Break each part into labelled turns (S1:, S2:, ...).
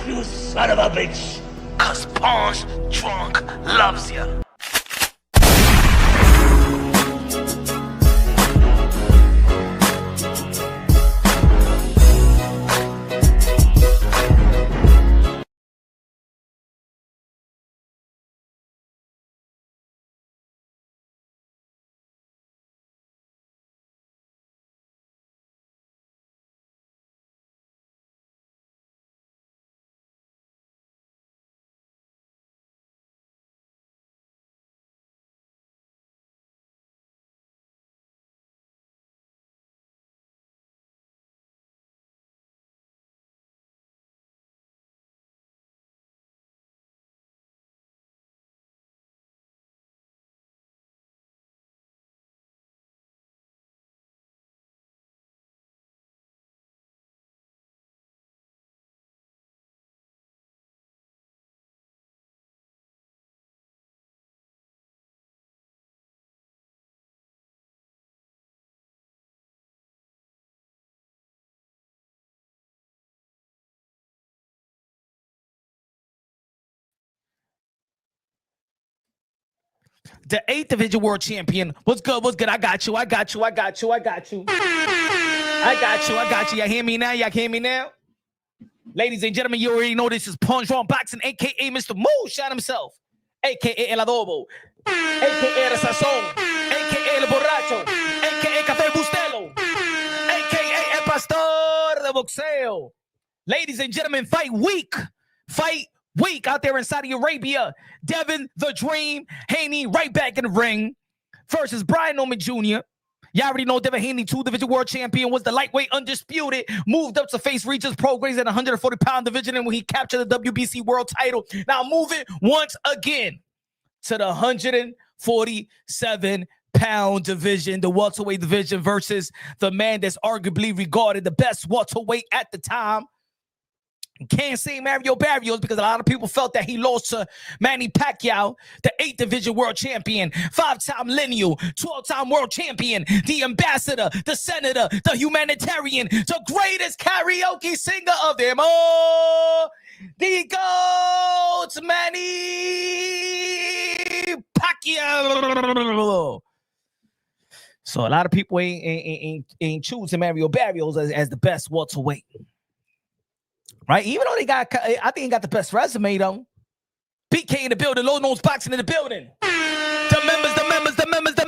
S1: you son of a bitch. Cause Punch Drunk loves ya.
S2: The 8th Division World Champion. What's good? What's good? I got you. Y'all hear me now? Ladies and gentlemen, you already know this is Punch Drunk Boxing, a.k.a. Mr. Moonshine himself, a.k.a. El Adobo, a.k.a. El Sazón, a.k.a. El Borracho, a.k.a. Café Bustelo, a.k.a. El Pastor de Boxeo. Ladies and gentlemen, fight week out there in Saudi Arabia. Devin the Dream Haney right back in the ring versus Brian Norman Jr. Y'all already know Devin Haney, 2 Division World Champion, was the lightweight undisputed, moved up to face Regis Prograis at 140-pound division, and when he captured the WBC World title. Now moving once again to the 147-pound division, the welterweight division, versus the man that's arguably regarded the best welterweight at the time. Can't say Mario Barrios because a lot of people felt that he lost to Manny Pacquiao, the 8th Division World Champion, 5-time lineal, 12-time world champion, the ambassador, the senator, the humanitarian, the greatest karaoke singer of them all, the GOAT, Manny Pacquiao. So a lot of people ain't choosing Mario Barrios as the best welterweight. Right, even though I think he got the best resume though. PK in the building, Low Nose Boxing in the building. The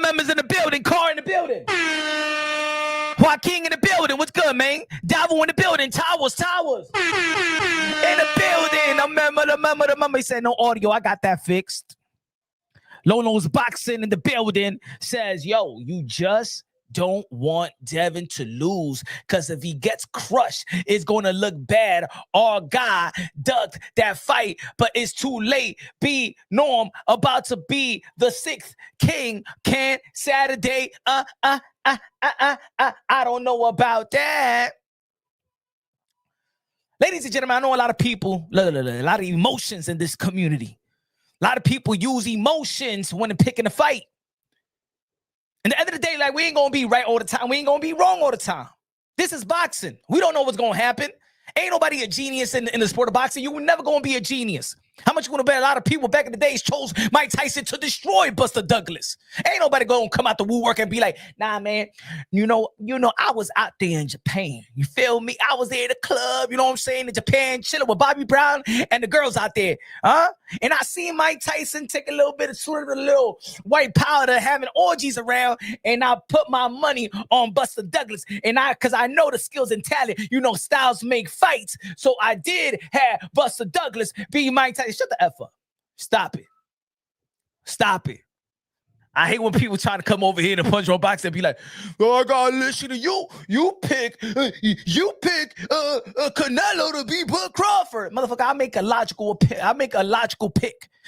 S2: members in the building. Car in the building. Joaquin in the building. What's good, man? Davo in the building. Towers. In the building. The member. He said no audio. I got that fixed. Low Nose Boxing in the building says, yo, you just don't want Devin to lose, because if he gets crushed, it's going to look bad. Our guy ducked that fight, but it's too late. B Norm about to be the 6th king. Can Saturday? I don't know about that. Ladies and gentlemen, I know a lot of people, a lot of emotions in this community. A lot of people use emotions when they're picking a fight. At the end of the day, like, we ain't going to be right all the time. We ain't going to be wrong all the time. This is boxing. We don't know what's going to happen. Ain't nobody a genius in the sport of boxing. You were never going to be a genius. How much you want to bet a lot of people back in the days chose Mike Tyson to destroy Buster Douglas? Ain't nobody going to come out the woodwork and be like, nah, man, you know, I was out there in Japan. You feel me? I was there at the club, you know what I'm saying, in Japan, chilling with Bobby Brown and the girls out there. And I seen Mike Tyson take a little bit of sort of a little white powder, having orgies around, and I put my money on Buster Douglas. And because I know the skills and talent, styles make fights. So I did have Buster Douglas be Mike Tyson. Shut the F up. Stop it. I hate when people try to come over here and Punch Drunk Boxing and be like, oh, I gotta listen to you. You pick Canelo to be Bud Crawford. Motherfucker, I make a logical pick.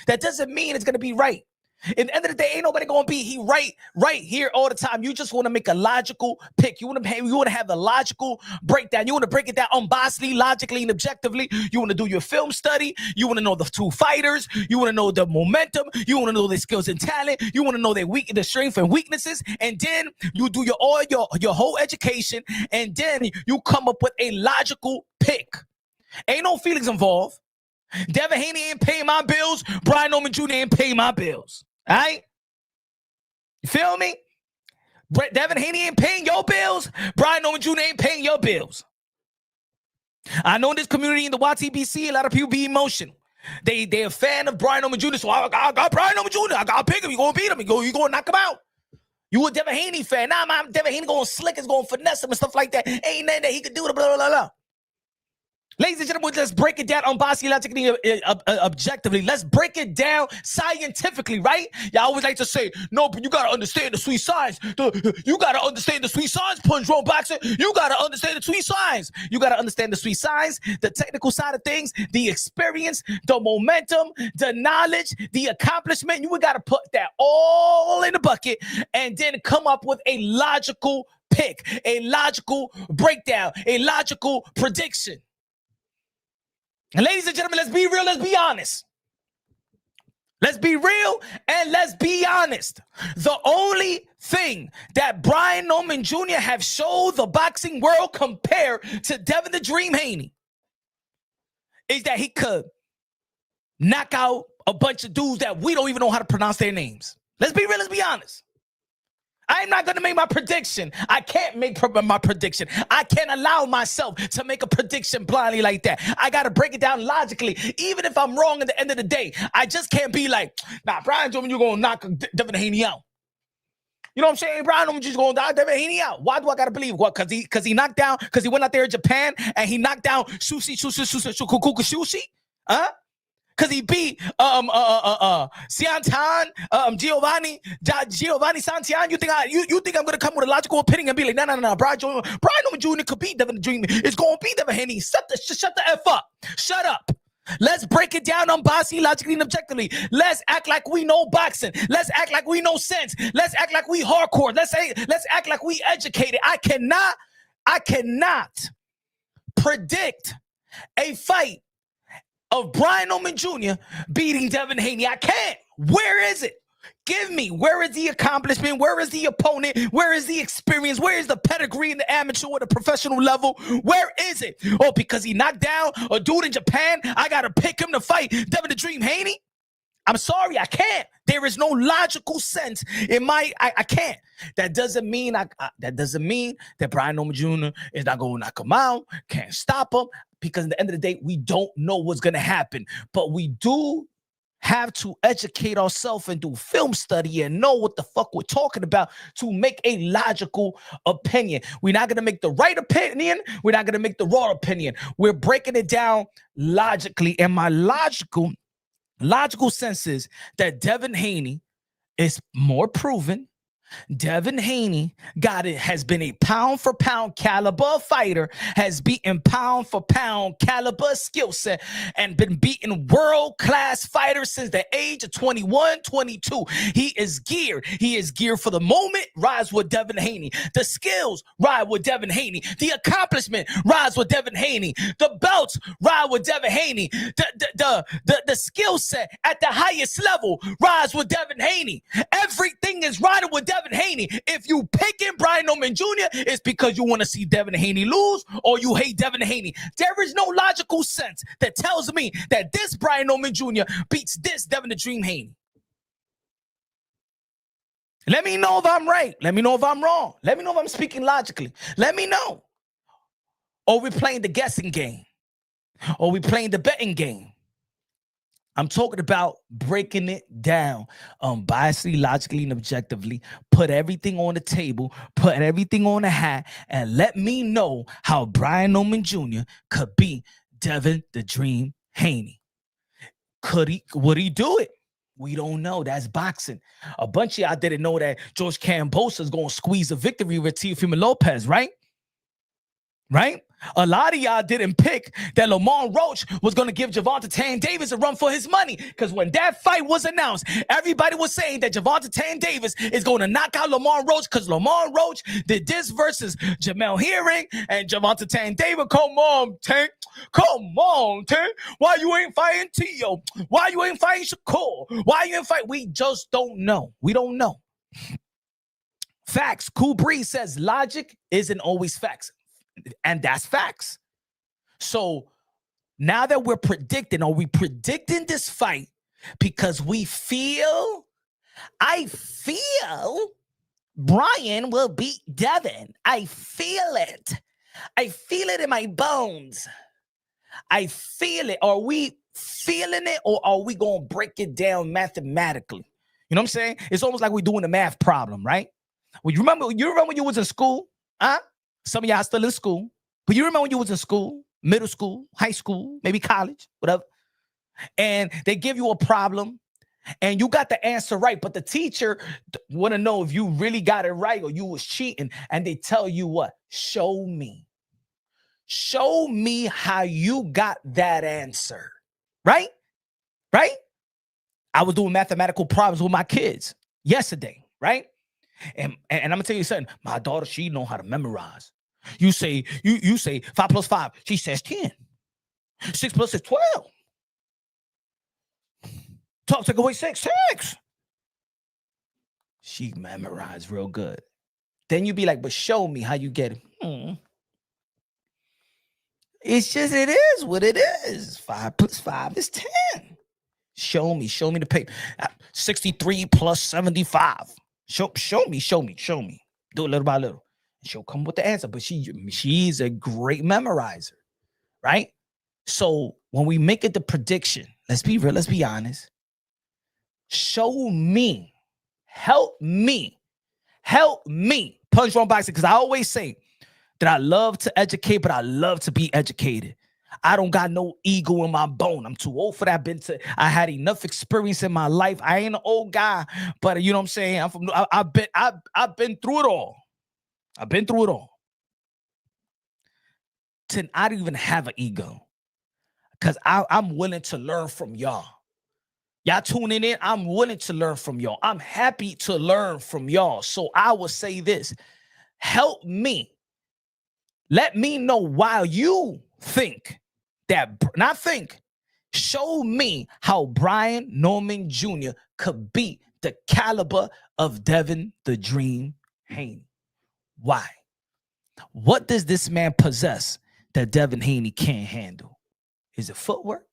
S2: That doesn't mean it's gonna be right. At the end of the day, ain't nobody gonna be right here all the time. You just want to make a logical pick. You want to have the logical breakdown. You want to break it down unbiasedly, logically, and objectively. You want to do your film study. You want to know the 2 fighters. You want to know the momentum. You want to know their skills and talent. You want to know their strengths and weaknesses. And then you do your whole education, and then you come up with a logical pick. Ain't no feelings involved. Devin Haney ain't paying my bills. Brian Norman Jr. ain't paying my bills. All right? You feel me? Devin Haney ain't paying your bills. Brian Norman Jr. ain't paying your bills. I know in this community in the YTBC, a lot of people be emotional. They're a fan of Brian Norman Jr., so I got Brian Norman Jr. I got to pick him. You going to beat him. You going to knock him out. You a Devin Haney fan. Nah, man, Devin Haney going slick, is going finesse him and stuff like that. Ain't nothing that he could do, blah, blah, blah, blah. Ladies and gentlemen, let's break it down logically, objectively. Let's break it down scientifically, right? Y'all always like to say, no, but you got to understand the sweet science. You got to understand the sweet science, punch roll boxer. You got to understand the sweet science. You got to understand the sweet science, the technical side of things, the experience, the momentum, the knowledge, the accomplishment. You got to put that all in the bucket and then come up with a logical pick, a logical breakdown, a logical prediction. And ladies and gentlemen, let's be real, let's be honest. Let's be real and let's be honest. The only thing that Brian Norman Jr. have showed the boxing world compared to Devin the Dream Haney is that he could knock out a bunch of dudes that we don't even know how to pronounce their names. Let's be real, let's be honest. I'm not going to make my prediction. I can't make my prediction. I can't allow myself to make a prediction blindly like that. I got to break it down logically. Even if I'm wrong at the end of the day, I just can't be like, nah, Brian told me you're going to knock Devin Haney out. You know what I'm saying? Brian, I'm just going to knock Devin Haney out. Why do I got to believe? What? Because he knocked down, because he went out there in Japan and he knocked down Sushi? Huh? Because he beat Santan, Giovanni Santian. You think I'm gonna come with a logical opinion and be like, no, Brian Norman Jr. could beat Devin the Dream. It's gonna be Devin Haney. Shut the F up. Shut up. Let's break it down unbiasedly, logically, and objectively. Let's act like we know boxing. Let's act like we know sense. Let's act like we hardcore. Let's act like we educated. I cannot predict a fight of Brian Norman Jr. beating Devin Haney. I can't. Where is it? Give me. Where is the accomplishment? Where is the opponent? Where is the experience? Where is the pedigree in the amateur or the professional level? Where is it? Oh, because he knocked down a dude in Japan, I got to pick him to fight Devin the Dream Haney? I'm sorry, I can't. There is no logical sense in I can't. That doesn't mean that Brian Norman Jr. is not going to knock him out, can't stop him, because at the end of the day, we don't know what's going to happen. But we do have to educate ourselves and do film study and know what the fuck we're talking about to make a logical opinion. We're not going to make the right opinion. We're not going to make the wrong opinion. We're breaking it down logically. And my logical sense is that Devin Haney is more proven. Devin Haney has been a pound for pound caliber fighter, has beaten pound for pound caliber skill set, and been beating world-class fighters since the age of 21, 22. He is geared. He is geared for the moment, rides with Devin Haney. The skills ride with Devin Haney. The accomplishment rides with Devin Haney. The belts ride with Devin Haney. The skill set at the highest level rides with Devin Haney. Everything is riding with Devin Haney. If you picking Brian Norman Jr., it's because you want to see Devin Haney lose or you hate Devin Haney. There is no logical sense that tells me that this Brian Norman Jr. beats this Devin the Dream Haney. Let me know if I'm right. Let me know if I'm wrong. Let me know if I'm speaking logically. Let me know. Or we're playing the guessing game. Or we're playing the betting game. I'm talking about breaking it down biasedly, logically, and objectively. Put everything on the table, put everything on the hat, and let me know how Brian Norman Jr. could beat Devin the Dream Haney. Would he do it? We don't know. That's boxing. A bunch of y'all didn't know that George Kambosos is going to squeeze a victory with Teofimo Lopez, right? Right? A lot of y'all didn't pick that Lamont Roach was going to give Gervonta Tank Davis a run for his money, because when that fight was announced, everybody was saying that Gervonta Tank Davis is going to knock out Lamont Roach because Lamont Roach did this versus Jamel Herring and Gervonta Tank Davis. Come on, Tank. Come on, Tank. Why you ain't fighting Tio? Why you ain't fighting Shakur? Why you ain't fight? We just don't know. We don't know. Facts. Cool Breeze says logic isn't always facts. And that's facts. So now that we're predicting, are we predicting this fight because I feel Brian will beat Devin. I feel it. I feel it in my bones. I feel it. Are we feeling it, or are we going to break it down mathematically? You know what I'm saying? It's almost like we're doing a math problem, right? Well, you remember when you was in school? Huh? Some of y'all still in school. But you remember when you was in school, middle school, high school, maybe college, whatever. And they give you a problem and you got the answer right, but the teacher want to know if you really got it right or you was cheating. And they tell you what? Show me. Show me how you got that answer. Right? Right? I was doing mathematical problems with my kids yesterday, right? And I'm gonna tell you something. My daughter, she know how to memorize. You say 5 plus 5. She says 10. 6 plus 6, 12. Take away 6. She memorized real good. Then you be like, but show me how you get it. It's just, it is what it is. 5 plus 5 is 10. Show me the paper. 63 plus 75. Show me. Do it little by little. She'll come with the answer, but she's a great memorizer, right? So when we make it the prediction, let's be real, let's be honest. Show me, help me, Punch Wrong Boxing, because I always say that I love to educate, but I love to be educated. I don't got no ego in my bone. I'm too old for that. I had enough experience in my life. I ain't an old guy, but you know what I'm saying? I've been through it all. I've been through it all. I don't even have an ego because I'm willing to learn from y'all. Y'all tuning in, I'm willing to learn from y'all. I'm happy to learn from y'all. So I will say this, help me. Let me know why you think that, show me how Brian Norman Jr. could beat the caliber of Devin the Dream Haney. Why? What does this man possess that Devin Haney can't handle? Is it footwork?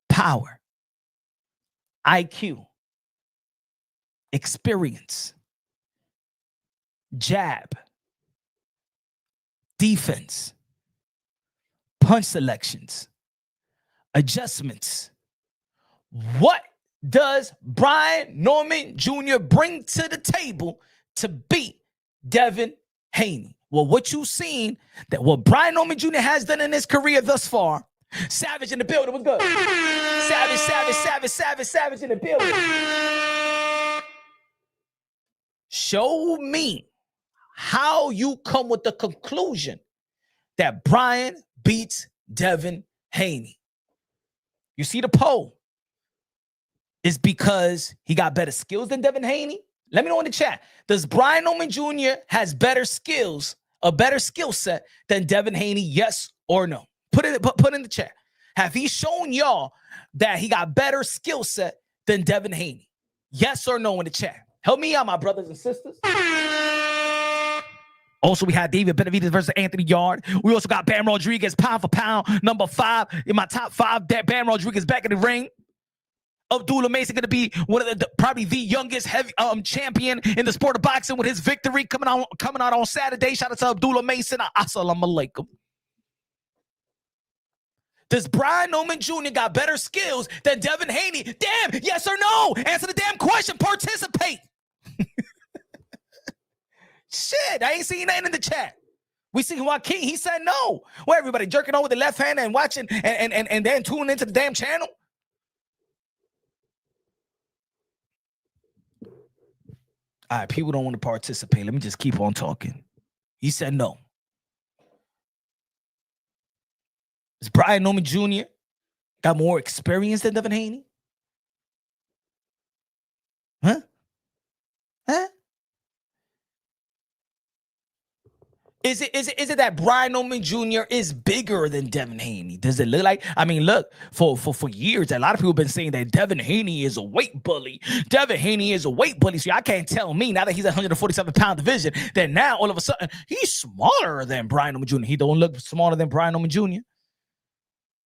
S2: Power? IQ? Experience? Jab? Defense? Punch selections? Adjustments? What does Brian Norman Jr. bring to the table to beat Devin Haney? Well, what you've seen, that what Brian Norman Jr. has done in his career thus far. Savage in the building. What's good? Savage in the building. Show me how you come with the conclusion that Brian beats Devin Haney. You see the poll. It's because he got better skills than Devin Haney? Let me know in the chat. Does Brian Norman Jr. has better skills, a better skill set than Devin Haney? Yes or no? Put in the chat. Have he shown y'all that he got better skill set than Devin Haney? Yes or no in the chat? Help me out, my brothers and sisters. Also, we had David Benavidez versus Anthony Yard. We also got Bam Rodriguez, pound for pound, number 5 in my top 5. That Bam Rodriguez back in the ring. Abdullah Mason going to be one of probably the youngest heavy champion in the sport of boxing with his victory coming out on Saturday. Shout out to Abdullah Mason. Assalamu alaikum. Does Brian Norman Jr. got better skills than Devin Haney? Damn, yes or no? Answer the damn question. Participate. Shit, I ain't seen nothing in the chat. We see Joaquin. He said no. Well, everybody jerking on with the left hand and watching and then tuning into the damn channel. All right, people don't want to participate. Let me just keep on talking. He said no. Is Brian Norman Jr. got more experience than Devin Haney? Huh? Is it that Brian Norman Jr. is bigger than Devin Haney? Does it look like? I mean, look, for years, a lot of people have been saying that Devin Haney is a weight bully. Devin Haney is a weight bully. So I can't tell me now that he's a 147-pound division that now all of a sudden he's smaller than Brian Norman Jr. He don't look smaller than Brian Norman Jr.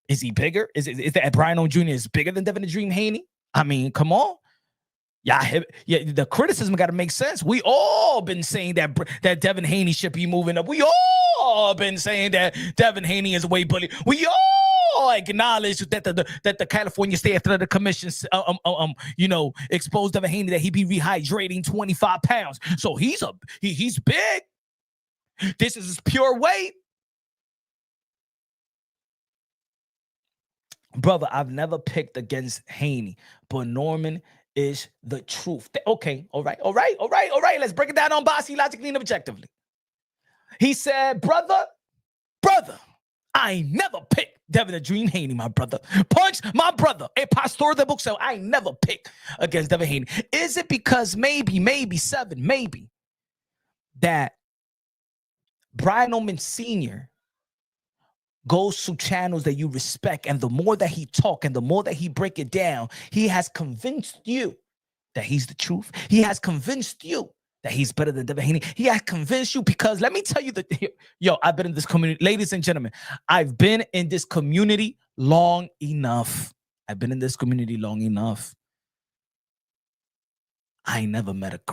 S2: Is he bigger? Is that Brian O. Jr. is bigger than Devin the Dream Haney? I mean, come on. Yeah, the criticism got to make sense. We all been saying that Devin Haney should be moving up. We all been saying that Devin Haney is way bully. We all acknowledge that the California State Athletic Commission, exposed Devin Haney that he be rehydrating 25 pounds. So he's big. This is his pure weight. Brother, I've never picked against Haney, but Norman is the truth. Okay, all right. Let's break it down on bossy, logically, and objectively. He said, brother, I never picked Devin the Dream Haney, my brother. Punch, my brother. A pastor the book said, I never picked against Devin Haney. Is it because maybe that Brian Oman Sr. goes to channels that you respect, and the more that he talk and the more that he break it down, he has convinced you that he's the truth. He has convinced you that he's better than Devin Haney. He has convinced you because let me tell you I've been in this community, ladies and gentlemen. I've been in this community long enough. I ain't never met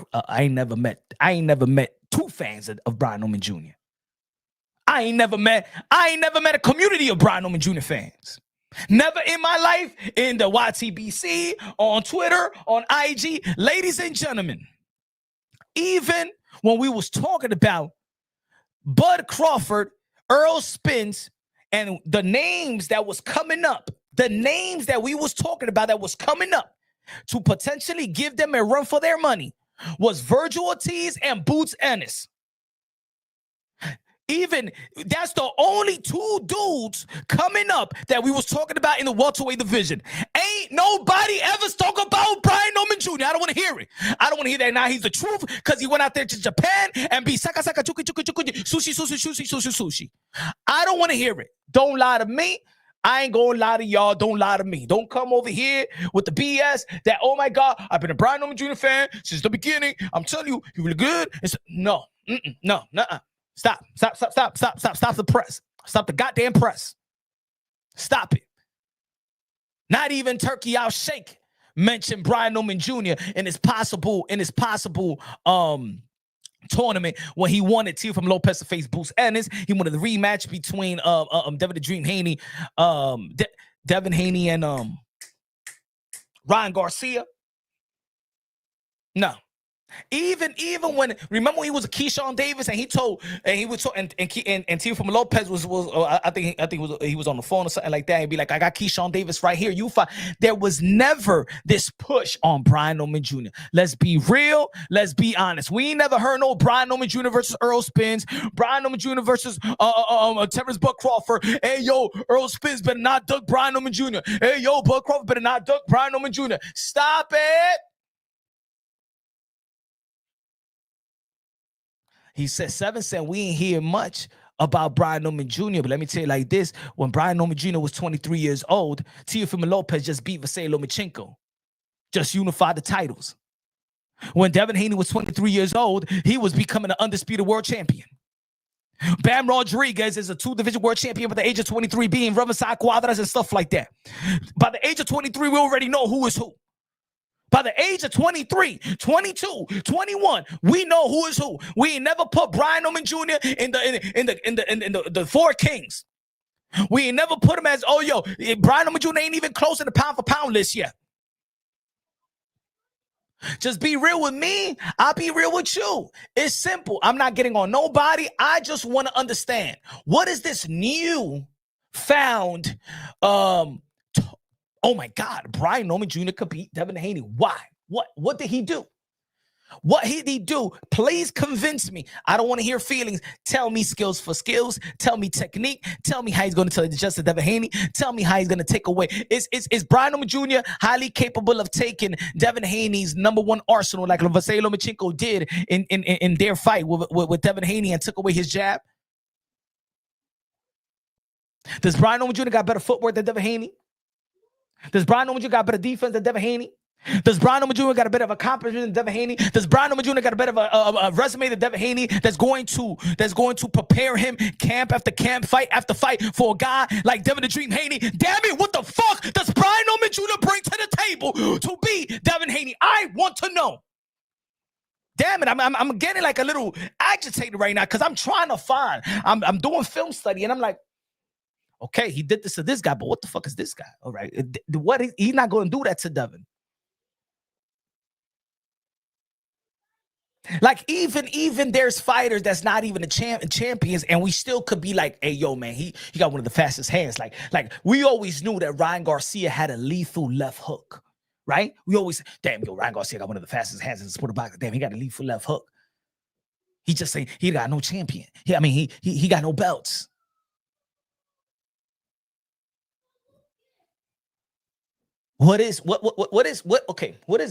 S2: two fans of Brian Oman Jr. I ain't never met a community of Brian Oman Jr. fans. Never in my life, in the YTBC, on Twitter, on IG. Ladies and gentlemen, even when we was talking about Bud Crawford, Earl Spence, and the names that was coming up, the names that we was talking about that was coming up to potentially give them a run for their money was Virgil Ortiz and Boots Ennis. Even that's the only two dudes coming up that we was talking about in the welterweight division. Ain't nobody ever talk about Brian Oman Jr. I don't want to hear it. I don't want to hear that now he's the truth because he went out there to Japan and be saka chuki sushi. I don't want to hear it. Don't lie to me. I ain't gonna lie to y'all. Don't lie to me. Don't come over here with the BS that, oh my God, I've been a Brian Oman Jr. fan since the beginning. I'm telling you, you really good. No. Stop the press. Stop the goddamn press. Stop it. Not even Turkey Al Sheikh mentioned Brian Oman Jr. in his possible tournament when he wanted Teofimo Lopez to face Boots Ennis. He wanted the rematch between Devin the Dream Haney, Devin Haney and Ryan Garcia. No. Even when remember when he was a Keyshawn Davis and Teofimo Lopez was I think he was on the phone or something like that and be like, I got Keyshawn Davis right here. You find there was never this push on Brian Oman Jr. Let's be real. Let's be honest. We ain't never heard no Brian Oman Jr. versus Earl Spence. Brian Oman Jr. versus Terrence Bud Crawford. Hey yo, Earl Spence better not duck Brian Oman Jr. Hey yo, Bud Crawford better not duck Brian Oman Jr. Stop it. He said, 7 said, we ain't hear much about Brian Oman Jr., but let me tell you like this. When Brian Oman Jr. was 23 years old, Teofimo Lopez just beat Vasily Lomachenko. Just unified the titles. When Devin Haney was 23 years old, he was becoming an undisputed world champion. Bam Rodriguez is a 2-division world champion by the age of 23, being Riverside Quadras and stuff like that. By the age of 23, we already know who is who. By the age of 23, 22, 21, we know who is who. We ain't never put Brian Oman Jr. in the 4 Kings. We ain't never put him as, Brian Oman Jr. ain't even close to the pound for pound list yet. Just be real with me. I'll be real with you. It's simple. I'm not getting on nobody. I just want to understand, what is this new found oh my God, Brian Oman Jr. could beat Devin Haney. Why? What did he do? What did he do? Please convince me. I don't want to hear feelings. Tell me skills for skills. Tell me technique. Tell me how he's going to adjust to Devin Haney. Tell me how he's going to take away. Is Brian Oman Jr. highly capable of taking Devin Haney's #1 arsenal like Vasily Lomachenko did in their fight with Devin Haney and took away his jab? Does Brian Oman Jr. got better footwork than Devin Haney? Does Brian Oman Jr. got better defense than Devin Haney? Does Brian Norman Jr. got a bit of accomplishment than Devin Haney? Does Brian Norman Jr. got a bit of a resume than Devin Haney that's going to prepare him camp after camp, fight after fight for a guy like Devin the Dream Haney? Damn it, what the fuck does Brian Norman Jr. bring to the table to be Devin Haney? I want to know. Damn it, I'm getting like a little agitated right now because I'm trying to find. I'm doing film study and I'm like, okay, he did this to this guy, but what the fuck is this guy? All right, he's not going to do that to Devin. Like even there's fighters that's not even champions, and we still could be like, hey, yo, man, he got one of the fastest hands. Like we always knew that Ryan Garcia had a lethal left hook, right? We always, damn, yo, Ryan Garcia got one of the fastest hands in the sport of boxing. Damn, he got a lethal left hook. He just saying he got no champion. He got no belts. What is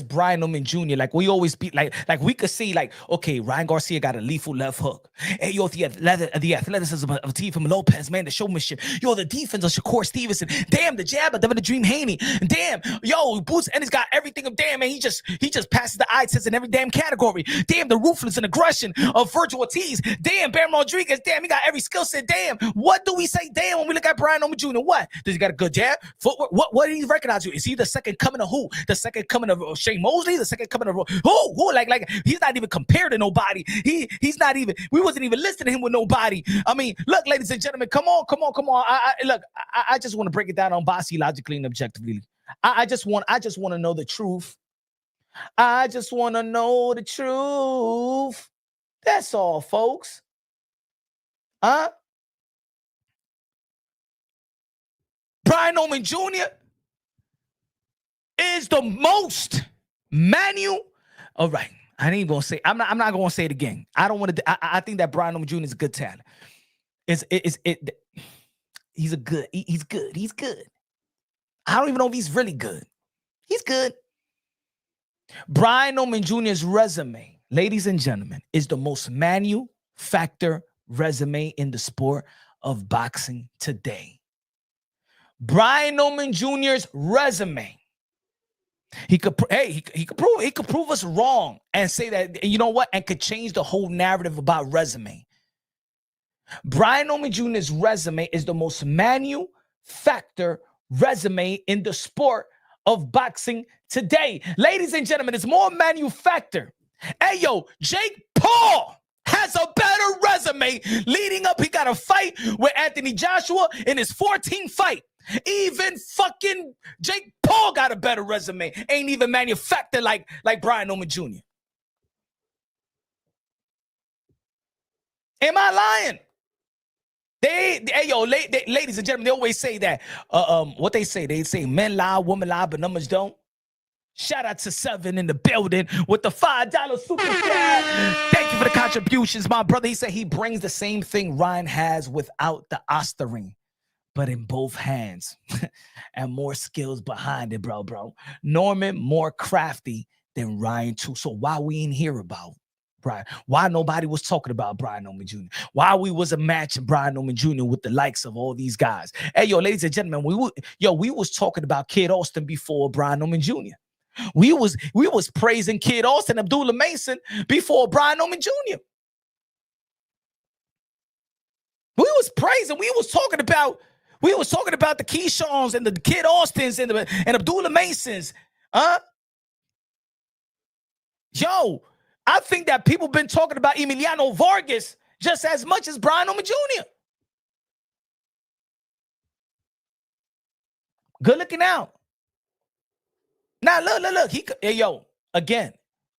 S2: Brian Norman Jr. like? We always be like we could see like, okay, Ryan Garcia got a lethal left hook. Hey, yo, the athleticism of Teofimo Lopez, man, the showmanship. Yo, the defense of Shakur Stevenson. Damn, the jab of Devin the Dream Haney. Damn, yo, Boots and he's got everything of damn, man. He just passes the eye test in every damn category. Damn, the ruthless and aggression of Virgil Ortiz. Damn, Baron Rodriguez. Damn, he got every skill set. Damn, what do we say? Damn, when we look at Brian Norman Jr. What does he got a good jab? Footwork. What did he recognize you? Is he the second coming of who? The second coming of Shane Mosley? The second coming of who? Like he's not even compared to nobody. He's not even. We wasn't even listening to him with nobody. I mean, look, ladies and gentlemen, come on. I just want to break it down on bossy, logically, and objectively. I just want to know the truth. I just want to know the truth. That's all, folks. Brian Norman Jr. is the most manual. All right. I ain't gonna say. I'm not gonna say it again. I don't want to. I think that Brian Norman Jr. is a good talent. He's good. He's good. I don't even know if he's really good. He's good. Brian Norman Jr.'s resume, ladies and gentlemen, is the most manufactured resume in the sport of boxing today. Brian Norman Jr.'s resume. He could prove us wrong and say that, you know what, and could change the whole narrative about resume. Brian Norman Jr.'s resume is the most manufactured resume in the sport of boxing today. Ladies and gentlemen, it's more manufactured. Hey, yo, Jake Paul has a better resume leading up. He got a fight with Anthony Joshua in his 14th fight. Even fucking Jake Paul got a better resume. Ain't even manufactured like Brian Norman Jr. Am I lying? Ladies and gentlemen, they always say that. What they say? They say men lie, women lie, but numbers don't. Shout out to Seven in the building with the $5 super chat. Thank you for the contributions, my brother. He said he brings the same thing Ryan has without the Osterring, but in both hands, and more skills behind it, bro. Norman more crafty than Ryan too. So why we ain't hear about Brian? Why nobody was talking about Brian Norman Jr.? Why we was a matching Brian Norman Jr. with the likes of all these guys? Hey, yo, ladies and gentlemen, we was talking about Kid Austin before Brian Norman Jr. We was praising Kid Austin, Abdullah Mason before Brian Norman Jr. We was praising. We was talking about the Keyshaws and the Kid Austins and Abdullah Masons. Yo, I think that people been talking about Emiliano Vargas just as much as Brian Norman Jr. Good looking out. Now, look. Hey, yo, again,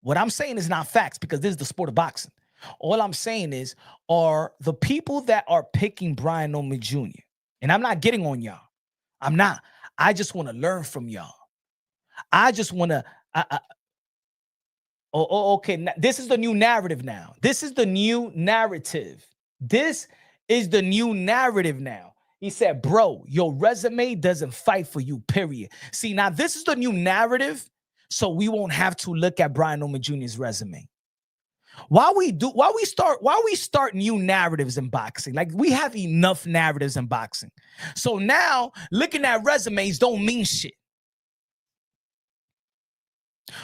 S2: what I'm saying is not facts because this is the sport of boxing. All I'm saying is, are the people that are picking Brian Norman Jr., and I'm not getting on y'all. I'm not. I just want to learn from y'all. I just want to. Okay. This is the new narrative now. This is the new narrative. Now. He said, bro, your resume doesn't fight for you, period. See, now this is the new narrative, so we won't have to look at Brian Norman Jr.'s resume. Why we start new narratives in boxing? Like, we have enough narratives in boxing. So now looking at resumes don't mean shit.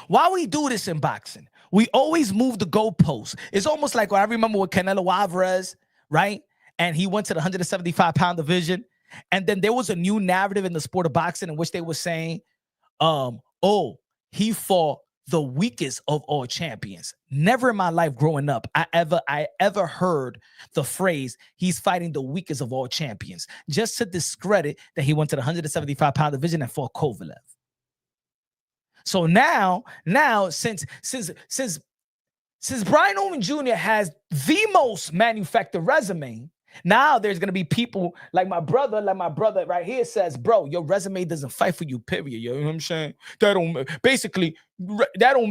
S2: Why we do this in boxing? We always move the goalposts. It's almost like what I remember with Canelo Alvarez, right? And he went to the 175-pound division. And then there was a new narrative in the sport of boxing in which they were saying, oh, he fought the weakest of all champions. Never in my life growing up, I ever heard the phrase, he's fighting the weakest of all champions, just to discredit that he went to the 175-pound division and fought Kovalev. So now, since Brian Owen Jr. has the most manufactured resume, now there's gonna be people like my brother right here says, bro, your resume doesn't fight for you, period. You know what I'm saying? That don't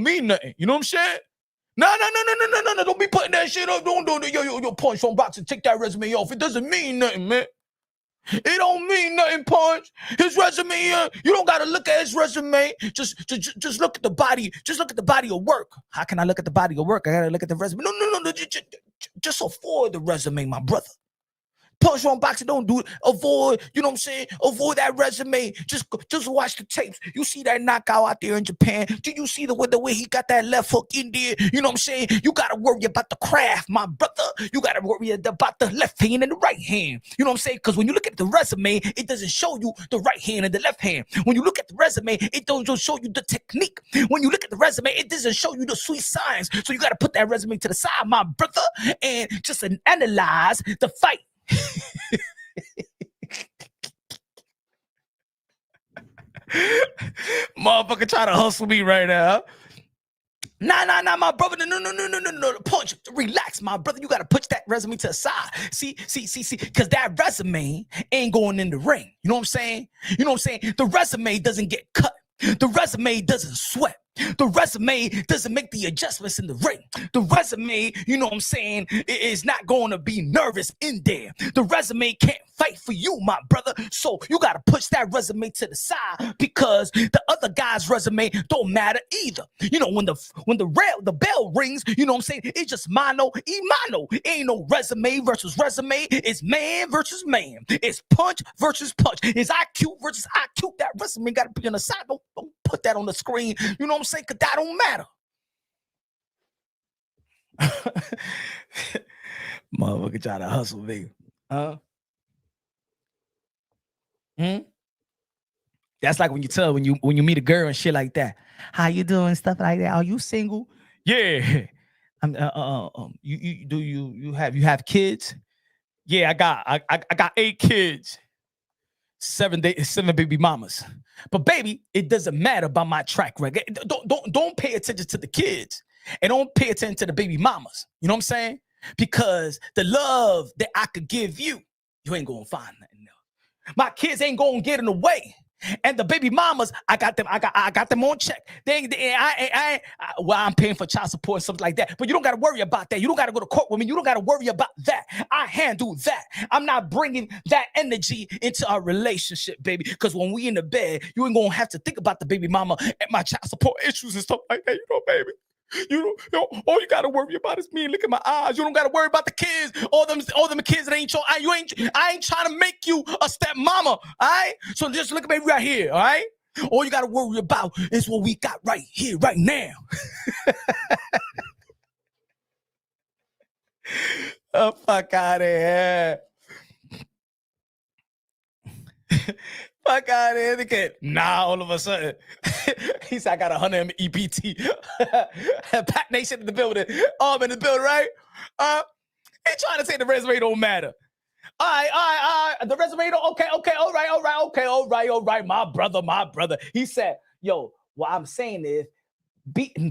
S2: mean nothing. You know what I'm saying? No. Don't be putting that shit up. Don't your Punch from boxing. Take that resume off. It doesn't mean nothing, man. It don't mean nothing, Punch. His resume, you don't gotta look at his resume. Just look at the body. Just look at the body of work. How can I look at the body of work? I gotta look at the resume. No. Just avoid the resume, my brother. Punch on boxing, don't do it. Avoid, you know what I'm saying? Avoid that resume. Just watch the tapes. You see that knockout out there in Japan? Do you see the way he got that left hook in there? You know what I'm saying? You got to worry about the craft, my brother. You got to worry about the left hand and the right hand. You know what I'm saying? Because when you look at the resume, it doesn't show you the right hand and the left hand. When you look at the resume, it doesn't show you the technique. When you look at the resume, it doesn't show you the sweet signs. So you got to put that resume to the side, my brother, and just analyze the fight. Motherfucker try to hustle me right now. Nah, my brother. No. Punch. Relax, my brother. You gotta push that resume to the side. See, because that resume ain't going in the ring. You know what I'm saying? The resume doesn't get cut. The resume doesn't sweat. The resume doesn't make the adjustments in the ring. The resume, you know what I'm saying, is not going to be nervous in there. The resume can't fight for you, my brother. So you got to push that resume to the side because the other guy's resume don't matter either. You know, when the bell rings, you know what I'm saying, it's just mano y mano. It ain't no resume versus resume. It's man versus man. It's punch versus punch. It's IQ versus IQ. That resume got to be on the side. Don't put that on the screen. You know what I'm saying? Because that don't matter. Motherfucker try to hustle me. That's like when you meet a girl and shit like that. How you doing? Stuff like that. Are you single? Yeah. You have kids? Yeah, I got 8 kids. 7 baby mamas. But baby, it doesn't matter about my track record. Don't pay attention to the kids and don't pay attention to the baby mamas. You know what I'm saying? Because the love that I could give you, you ain't gonna find nothing else. My kids ain't gonna get in the way. And the baby mamas, I got them on check. I'm paying for child support and stuff like that. But you don't got to worry about that. You don't got to go to court with me. You don't got to worry about that. I handle that. I'm not bringing that energy into our relationship, baby. Because when we in the bed, you ain't gonna have to think about the baby mama and my child support issues and stuff like that. You know, baby. All you gotta worry about is me and look at my eyes. You don't gotta worry about the kids. All them kids that ain't your. I ain't trying to make you a stepmama. All right. So just look at me right here. All right. All you gotta worry about is what we got right here, right now. Oh, fuck out of here. Fuck out of here. Nah, all of a sudden. He said, I got 100 EPT. Pat Nation in the building. I'm in the building, right? Ain't trying to say the resume don't matter. All right. The resume don't, okay, all right. My brother. He said, yo, what I'm saying is,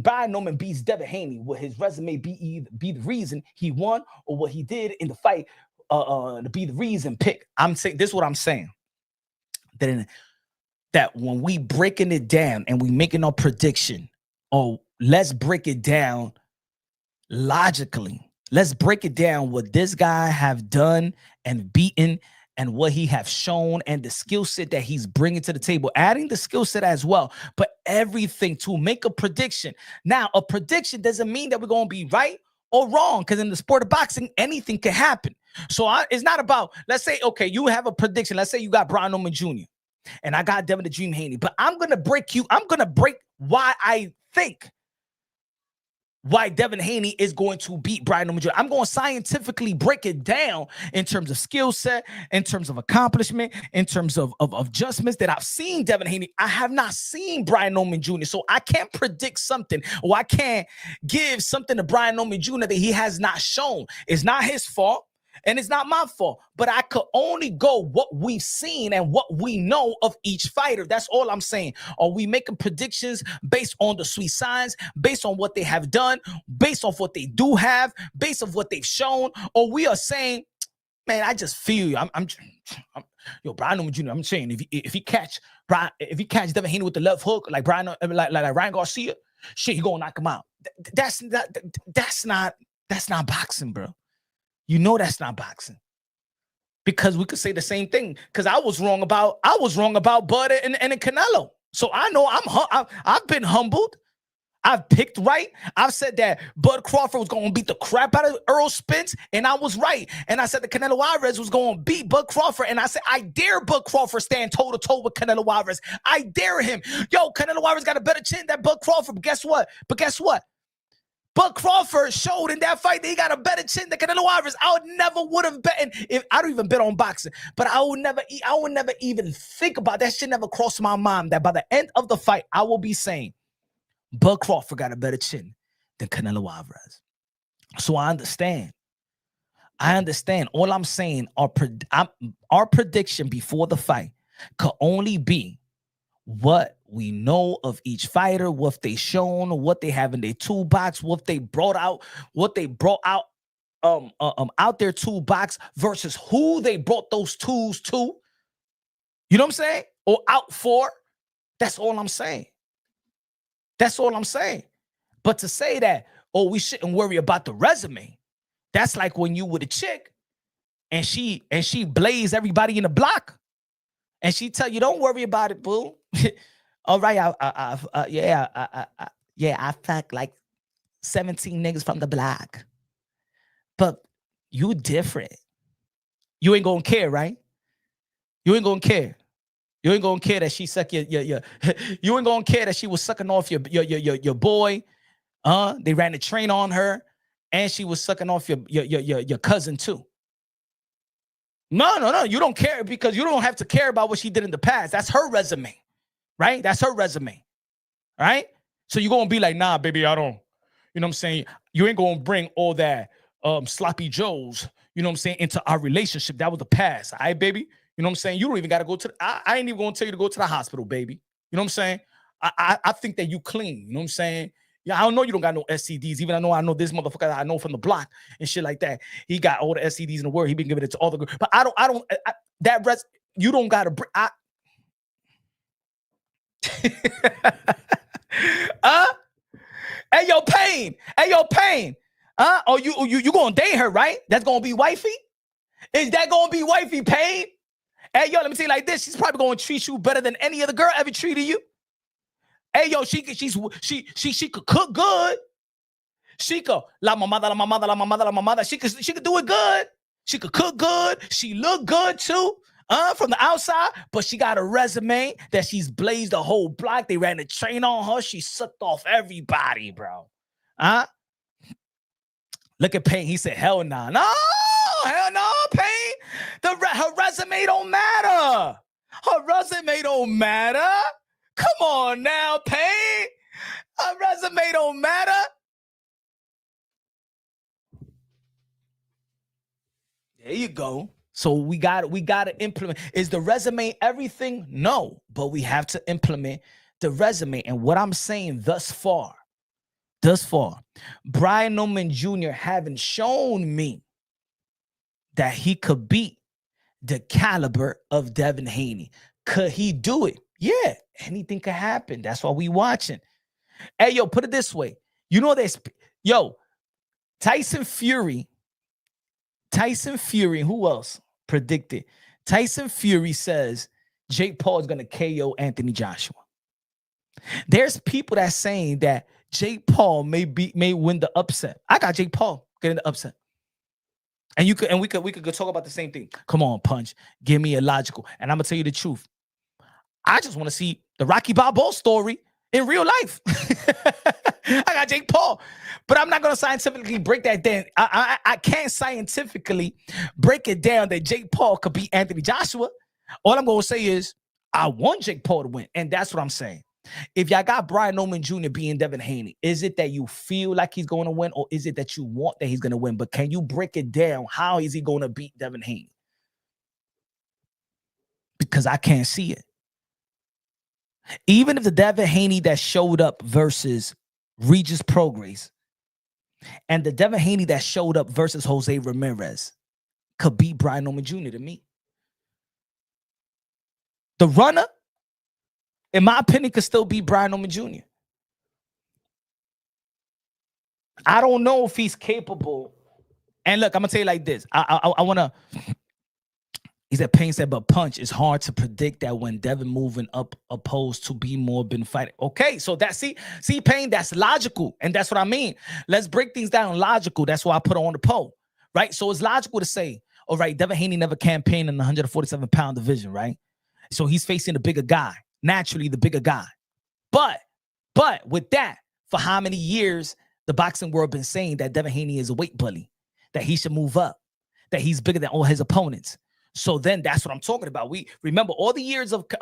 S2: Brian Norman beats Devin Haney. Will his resume be the reason he won, or what he did in the fight to be the reason pick? I'm saying this is what I'm saying. That when we breaking it down and we making our prediction, let's break it down logically. Let's break it down what this guy have done and beaten and what he have shown and the skill set that he's bringing to the table, adding the skill set as well, but everything to make a prediction. Now, a prediction doesn't mean that we're going to be right or wrong, because in the sport of boxing, anything can happen. So it's not about, let's say, okay, you have a prediction. Let's say you got Brian Norman Jr. and I got Devin the Dream Haney. But I'm gonna break why I think why Devin Haney is going to beat Brian Newman Jr. I'm going to scientifically break it down in terms of skill set, in terms of accomplishment, in terms of adjustments that I've seen Devin Haney. I have not seen Brian Newman Jr. So I can't predict something, or I can't give something to Brian Newman Jr. that he has not shown. It's not his fault. And it's not my fault, but I could only go what we've seen and what we know of each fighter. That's all I'm saying. Are we making predictions based on the sweet signs, based on what they have done, based off what they do have, based on what they've shown? Or we are saying, man, I just feel you. I'm yo, Brian Newman Jr. I'm saying if he catch Devin Haney with the left hook, like Ryan Garcia, shit, he gonna knock him out. That's not boxing, bro. You know that's not boxing, because we could say the same thing. Because I was wrong about Bud and Canelo. So I know I've been humbled. I've picked right. I've said that Bud Crawford was going to beat the crap out of Earl Spence, and I was right. And I said that Canelo Alvarez was going to beat Bud Crawford, and I said I dare Bud Crawford stand toe to toe with Canelo Alvarez. I dare him. Yo, Canelo Alvarez got a better chin than Bud Crawford. But guess what? Bud Crawford showed in that fight that he got a better chin than Canelo Alvarez. I would have bet, if I don't even bet on boxing, but I would never even think about that. Shit never crossed my mind that by the end of the fight, I will be saying Bud Crawford got a better chin than Canelo Alvarez. So I understand. All I'm saying, our prediction before the fight could only be what we know of each fighter, what they shown, what they have in their toolbox, what they brought out out their toolbox versus who they brought those tools to. You know what I'm saying? Or out for. That's all I'm saying. But to say that, oh, we shouldn't worry about the resume, that's like when you with a chick and she blaze everybody in the block and she tell you, don't worry about it, boo. All right, I fuck like 17 niggas from the block. But you different. You ain't gonna care, right? You ain't gonna care. You ain't gonna care that she suck your you ain't gonna care that she was sucking off your boy. They ran the train on her, and she was sucking off your cousin too. No. You don't care, because you don't have to care about what she did in the past. That's her resume. Right? That's her resume. Right? So you're going to be like, nah, baby, I don't. You know what I'm saying? You ain't going to bring all that sloppy joes, you know what I'm saying, into our relationship. That was the past. All right, baby? You know what I'm saying? You don't even got to go to I ain't even going to tell you to go to the hospital, baby. You know what I'm saying? I think that you clean. You know what I'm saying? Yeah, I don't know you don't got no STDs. Even I know this motherfucker I know from the block and shit like that. He got all the STDs in the world. He been giving it to all the girls. But you don't got to Hey, yo, Pain. Oh, you gonna date her, right? That's gonna be wifey? Is that gonna be wifey, Pain? Hey, yo, let me say it like this. She's probably gonna treat you better than any other girl ever treated you. Hey, yo, she could cook good. She could la mamada. She could do it good. She could cook good. She look good too. From the outside, but she got a resume that she's blazed the whole block. They ran the train on her. She sucked off everybody, bro. Look at Payne. He said, hell nah. No, hell no, Payne. Her resume don't matter. Come on now, Payne. Her resume don't matter. There you go. So we got to implement. Is the resume everything? No, but we have to implement the resume. And what I'm saying thus far, Brian Newman Jr. haven't shown me that he could beat the caliber of Devin Haney. Could he do it? Yeah, anything could happen. That's why we watching. Hey, yo, put it this way. You know this. Yo, Tyson Fury, who else predicted? Tyson Fury says Jake Paul is going to KO Anthony Joshua. There's people that's saying that Jake Paul may win the upset. I got Jake Paul getting the upset. And we could talk about the same thing. Come on, Punch. Give me a logical. And I'm going to tell you the truth. I just want to see the Rocky Balboa story in real life. I got Jake Paul, but I'm not going to scientifically break that down. I can't scientifically break it down that Jake Paul could beat Anthony Joshua. All I'm going to say is I want Jake Paul to win, and that's what I'm saying. If y'all got Brian Norman Jr. being Devin Haney, is it that you feel like he's going to win, or is it that you want that he's going to win? But can you break it down? How is he going to beat Devin Haney? Because I can't see it. Even if the Devin Haney that showed up versus Regis Prograis and the Devin Haney that showed up versus Jose Ramirez could beat Brian Norman Jr. to me. The runner, in my opinion, could still beat Brian Norman Jr. I don't know if he's capable. And look, I'm going to tell you like this. I want to... He said, Payne said, but punch, it's hard to predict that when Devin moving up opposed to be more been fighting. Okay, so that, see, Payne, that's logical. And that's what I mean. Let's break things down logical. That's why I put on the poll, right? So it's logical to say, all right, Devin Haney never campaigned in the 147-pound division, right? So he's facing the bigger guy, naturally the bigger guy. But with that, for how many years the boxing world been saying that Devin Haney is a weight bully, that he should move up, that he's bigger than all his opponents. So then that's what I'm talking about. We remember all the years of the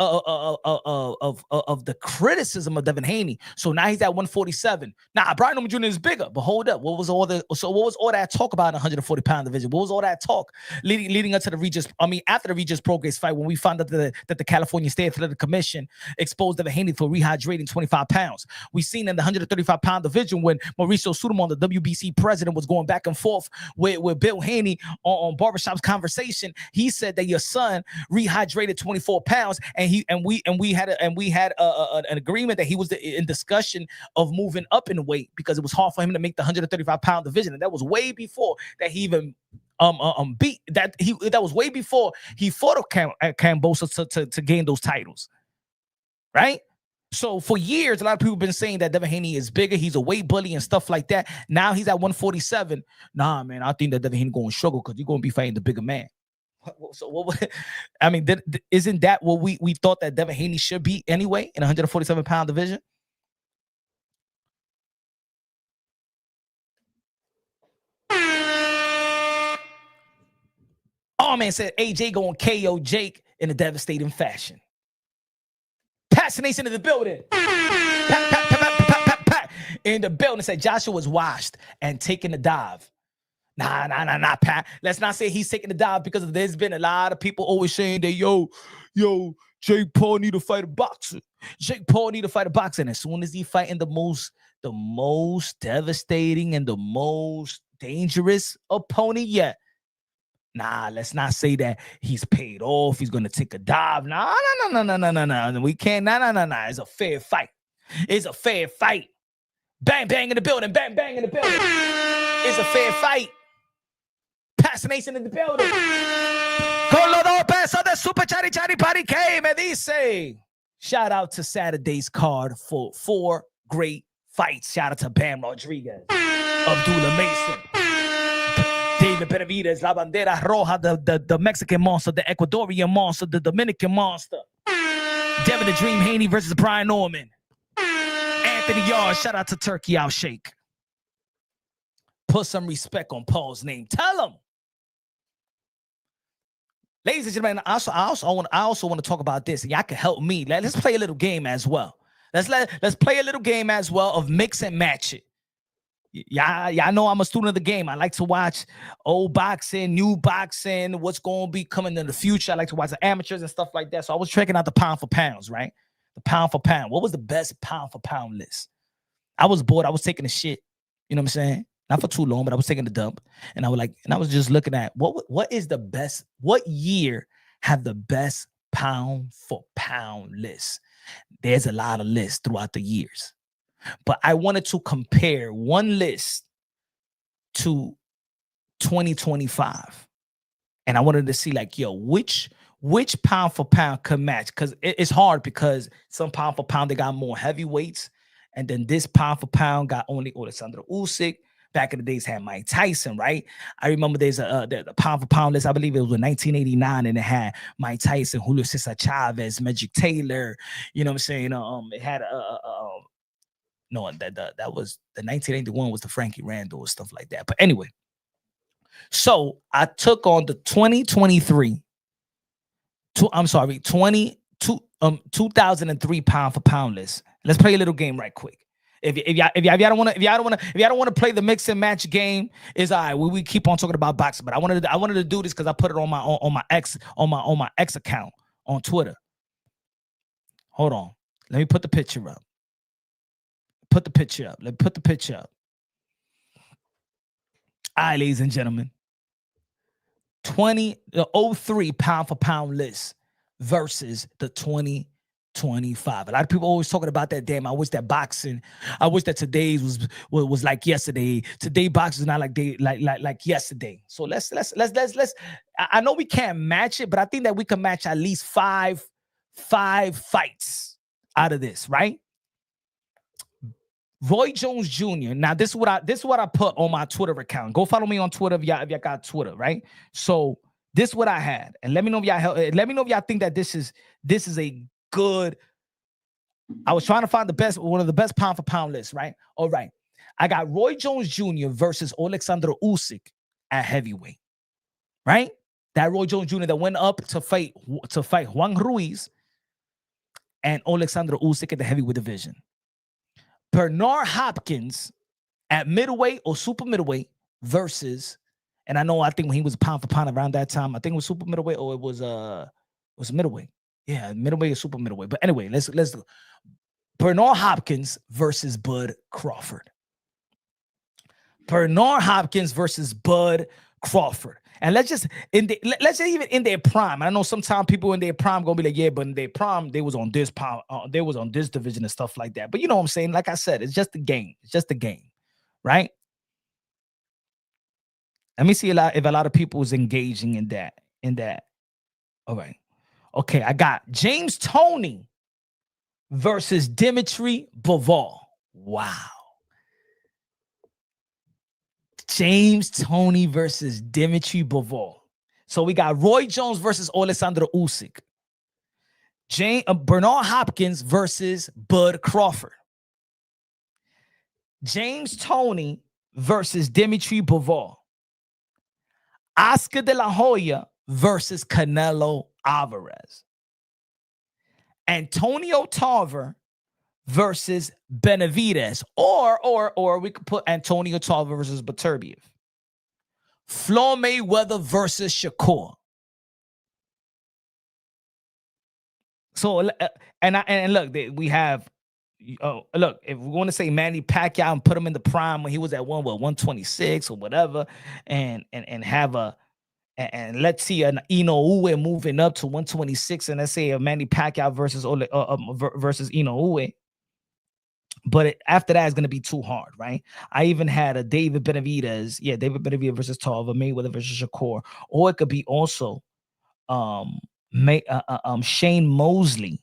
S2: criticism of Devin Haney. So now he's at 147. Now Brian Norman Jr. is bigger, but hold up. What was all that talk about in the 140-pound division? What was all that talk leading up to after the Regis Prograis fight, when we found out that the California State Athletic Commission exposed Devin Haney for rehydrating 25 pounds. We seen in the 135-pound division when Mauricio Sudamon, the WBC president, was going back and forth with Bill Haney on Barbershop's Conversation. He said that your son rehydrated 24 pounds, and we had an agreement that he was in discussion of moving up in weight because it was hard for him to make the 135-pound division, and that was way before that he even beat that. That was way before he fought Kambosos to gain those titles, right? So for years, a lot of people have been saying that Devin Haney is bigger, he's a weight bully and stuff like that. Now he's at 147. Nah, man, I think that Devin Haney going to struggle because you're going to be fighting the bigger man. So what? I mean, isn't that what we thought that Devin Haney should be anyway in a 147-pound division? Oh man, said AJ going KO Jake in a devastating fashion. Passionation in the building. Pat. In the building, said Joshua was washed and taking a dive. Nah, Pat. Let's not say he's taking the dive, because there's been a lot of people always saying that, yo, Jake Paul need to fight a boxer. Jake Paul need to fight a boxer. And as soon as he fighting the most devastating and the most dangerous opponent yet, nah, let's not say that he's paid off. He's going to take a dive. No. We can't. Nah. It's a fair fight. It's a fair fight. Bang, bang in the building. Bang, bang in the building. It's a fair fight. Passionation in the building. Con los 2 pesos de Super Chari Party K, me dice. Shout out to Saturday's card for 4 great fights. Shout out to Bam Rodriguez, Abdullah Mason, David Benavidez, La Bandera Roja, the Mexican monster, the Ecuadorian monster, the Dominican monster, Devin the Dream Haney versus Brian Norman, Anthony Yards. Shout out to Turkey Al Sheikh. Put some respect on Paul's name. Tell him. Ladies and gentlemen, I also want to talk about this, and y'all can help me. Let's play a little game as well. Let's play a little game as well of mix and match it. Y'all know I'm a student of the game. I like to watch old boxing, new boxing, what's going to be coming in the future. I like to watch the amateurs and stuff like that. So I was checking out the pound for pounds, right? The pound for pound. What was the best pound for pound list? I was bored. I was taking a shit. You know what I'm saying? Not for too long, but I was taking a dump, and I was just looking at what is the best, what year have the best pound for pound list. There's a lot of lists throughout the years, but I wanted to compare one list to 2025, and I wanted to see like, yo, which pound for pound could match, because it's hard, because some pound for pound they got more heavyweights, and then this pound for pound got only Alexander Usyk. back in the days had Mike Tyson, right? I remember there's the pound for pound list. I believe it was in 1989, and it had Mike Tyson, Julio Cesar Chavez, Magic Taylor. You know what I'm saying? It had no, that was the 1981 was the Frankie Randall and stuff like that. But anyway, so I took on the 2023. I'm sorry, 2003 pound for pound list. Let's play a little game right quick. If y'all don't want to play the mix and match game, is all right. We keep on talking about boxing, but I wanted to do this because I put it on my ex account on Twitter. Hold on, let me put the picture up. Let me put the picture up. All right, ladies and gentlemen, the 03 pound for pound list versus the 2025. A lot of people always talking about that. Damn, I wish that today's was like yesterday. Today boxing is not like yesterday. So let's. I know we can't match it, but I think that we can match at least five fights out of this, right? Roy Jones Jr. Now, this is what I put on my Twitter account. Go follow me on Twitter if y'all got Twitter, right? So this is what I had, and let me know if y'all think that this is a good. I was trying to find one of the best pound for pound lists, right? All right, I got Roy Jones Jr. versus Alexander Usyk at heavyweight, right? That Roy Jones Jr. that went up to fight Juan Ruiz and Alexander Usyk at the heavyweight division. Bernard Hopkins at middleweight or super middleweight versus, and I think when he was pound for pound around that time, I think it was super middleweight or it was middleweight. Yeah, middleweight or super middleweight. But anyway, let's do Bernard Hopkins versus Bud Crawford. Bernard Hopkins versus Bud Crawford. And let's just even in their prime. I know sometimes people in their prime gonna be like, yeah, but in their prime they was on this pound, they was on this division and stuff like that. But you know what I'm saying? Like I said, it's just a game. It's just a game, right? Let me see if a lot of people is engaging in that. All right, okay. I got James Toney versus Dimitri Bivol. Wow. James Toney versus Dimitri Bivol. So we got Roy Jones versus Alexander Usyk. Bernard Hopkins versus Bud Crawford. James Toney versus Dimitri Bivol. Oscar De La Hoya versus Canelo Alvarez. Antonio Tarver versus Benavidez, or we could put Antonio Tarver versus Beterbiev. Floyd Mayweather versus Shakur. So and look, we have. Look, if we want to say Manny Pacquiao and put him in the prime when he was at 126 or whatever, and have and let's see an Inoue moving up to 126, and let's say a Manny Pacquiao versus Inoue. But after that is going to be too hard, right? I even had a David Benavidez versus Tarver, Mayweather versus Shakur, or it could be also Shane Mosley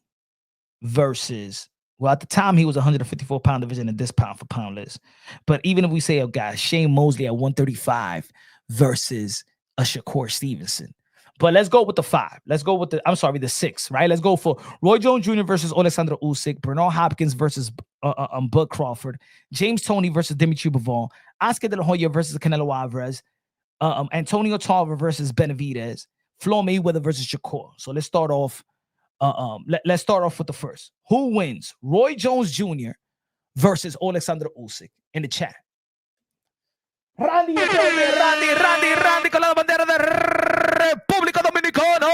S2: versus, well, at the time he was 154 pound division in this pound for pound list. But even if we say, oh guys, Shane Mosley at 135 versus a Shakur Stevenson. But let's go with the 5. Let's go with the 6, right? Let's go for Roy Jones Jr. versus Alexander Usyk, Bernard Hopkins versus Bud Crawford, James Toney versus Dimitri Bivol, Oscar De La Hoya versus Canelo Alvarez, Antonio Tarver versus Benavidez, Floyd Mayweather versus Shakur. So let's start off. Let's start off with the first. Who wins? Roy Jones Jr. versus Alexander Usyk in the chat. Randy con la bandera de República Dominicana.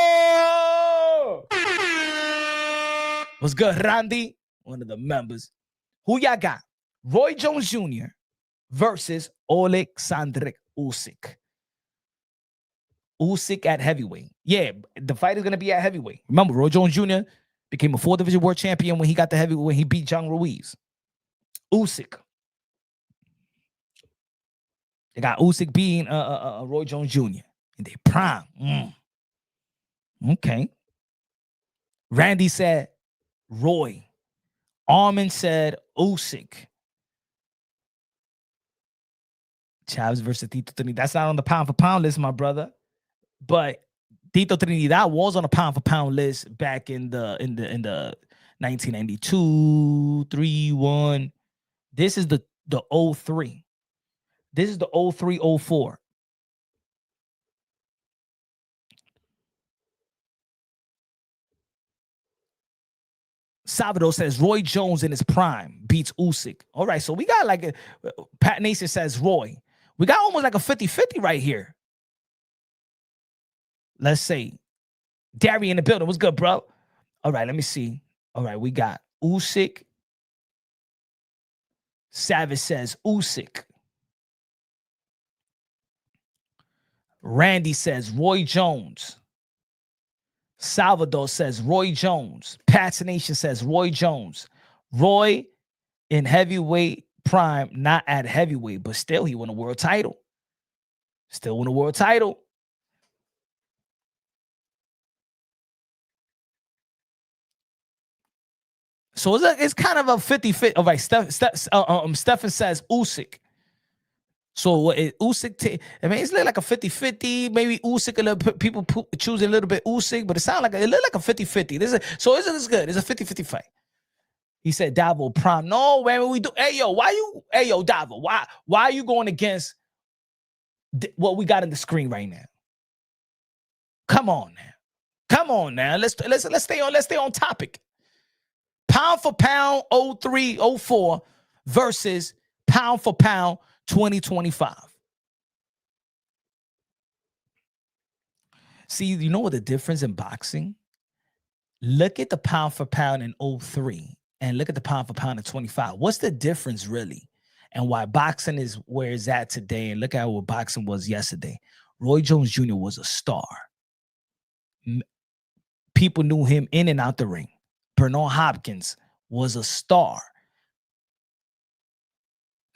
S2: What's good, Randy? One of the members. Who y'all got? Roy Jones Jr. versus Alexander Usyk. Usyk at heavyweight. Yeah, the fight is going to be at heavyweight. Remember, Roy Jones Jr. became a 4-division world champion when he got the heavyweight, when he beat John Ruiz. Usyk. They got Usyk beating Roy Jones Jr. in their prime. Okay. Randy said Roy. Armin said Usyk. Chavez versus Tito Trinidad. That's not on the pound for pound list, my brother. But Tito Trinidad was on a pound for pound list back in the 1992, 3-1. This is the 03. This is the 03, 04. Salvador says Roy Jones in his prime beats Usyk. All right, so we got like Pat Nason says Roy. We got almost like a 50-50 right here. Let's say Darry in the building. What's good, bro? All right, let me see. All right, we got Usyk. Savage says Usyk. Randy says Roy Jones. Salvador says Roy Jones. Patination says Roy Jones. Roy in heavyweight prime, not at heavyweight, but still he won a world title. Still won a world title. So it's kind of a 50-50. All right, Stephen says Usyk. So Usyk, I mean, it's like a 50-50. Maybe Usyk, people choose a little bit Usyk, but it sounds like it look like a 50-50. This is good. It's a 50-50 fight. He said Davo prime. No, man, we do. Hey yo, Davo, why are you going against what we got in the screen right now? Come on now. Let's stay on topic. Pound for pound 03, 04 versus pound for pound 2025. See, you know what the difference in boxing? Look at the pound for pound in 03 and look at the pound for pound in 25. What's the difference really? And why boxing is where it's at today, and look at what boxing was yesterday. Roy Jones Jr. was a star. People knew him in and out the ring. Bernard Hopkins was a star.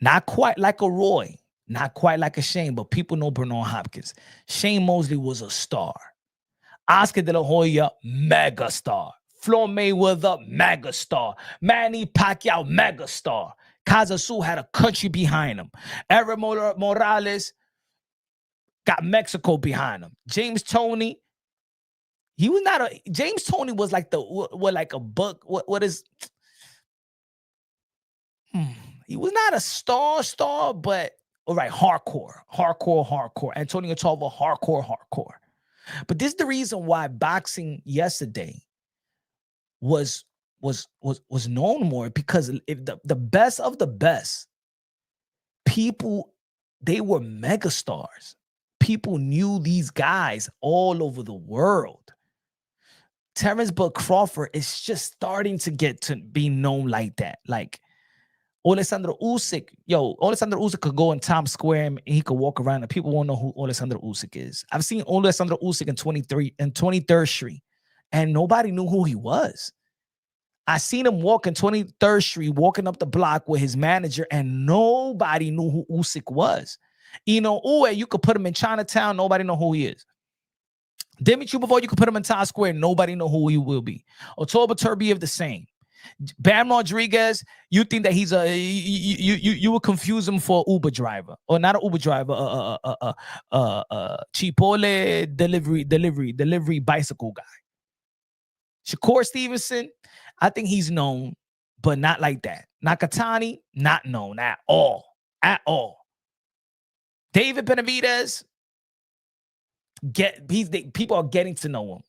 S2: Not quite like a Roy, not quite like a Shane, but people know Bernard Hopkins. Shane Mosley was a star. Oscar De La Hoya, mega star. Floyd Mayweather, mega star. Manny Pacquiao, mega star. Kazasu had a country behind him. Ever Morales got Mexico behind him. James Toney, he was not a. James Toney was like like a buck. What is? He was not a star, but all right, hardcore. Antonio Tarver, hardcore. But this is the reason why boxing yesterday was known more, because if the best of the best people, they were megastars. People knew these guys all over the world. Terrence Bud Crawford is just starting to get to be known like that. Like Alexander Usyk, Alexander Usyk could go in Times Square and he could walk around and people won't know who Alexander Usyk is. I've seen Alexander Usyk in 23rd Street and nobody knew who he was. I seen him walk in 23rd Street, walking up the block with his manager, and nobody knew who Usyk was. You could put him in Chinatown, nobody know who he is. Dimitri Bivol, you could put him in Times Square, nobody know who he will be. October Turbiev, the same. Bam Rodriguez, you think that he's you would confuse him for an Uber driver, or not an Uber driver, Chipotle delivery bicycle guy. Shakur Stevenson, I think he's known, but not like that. Nakatani, not known at all. David Benavidez, people are getting to know him.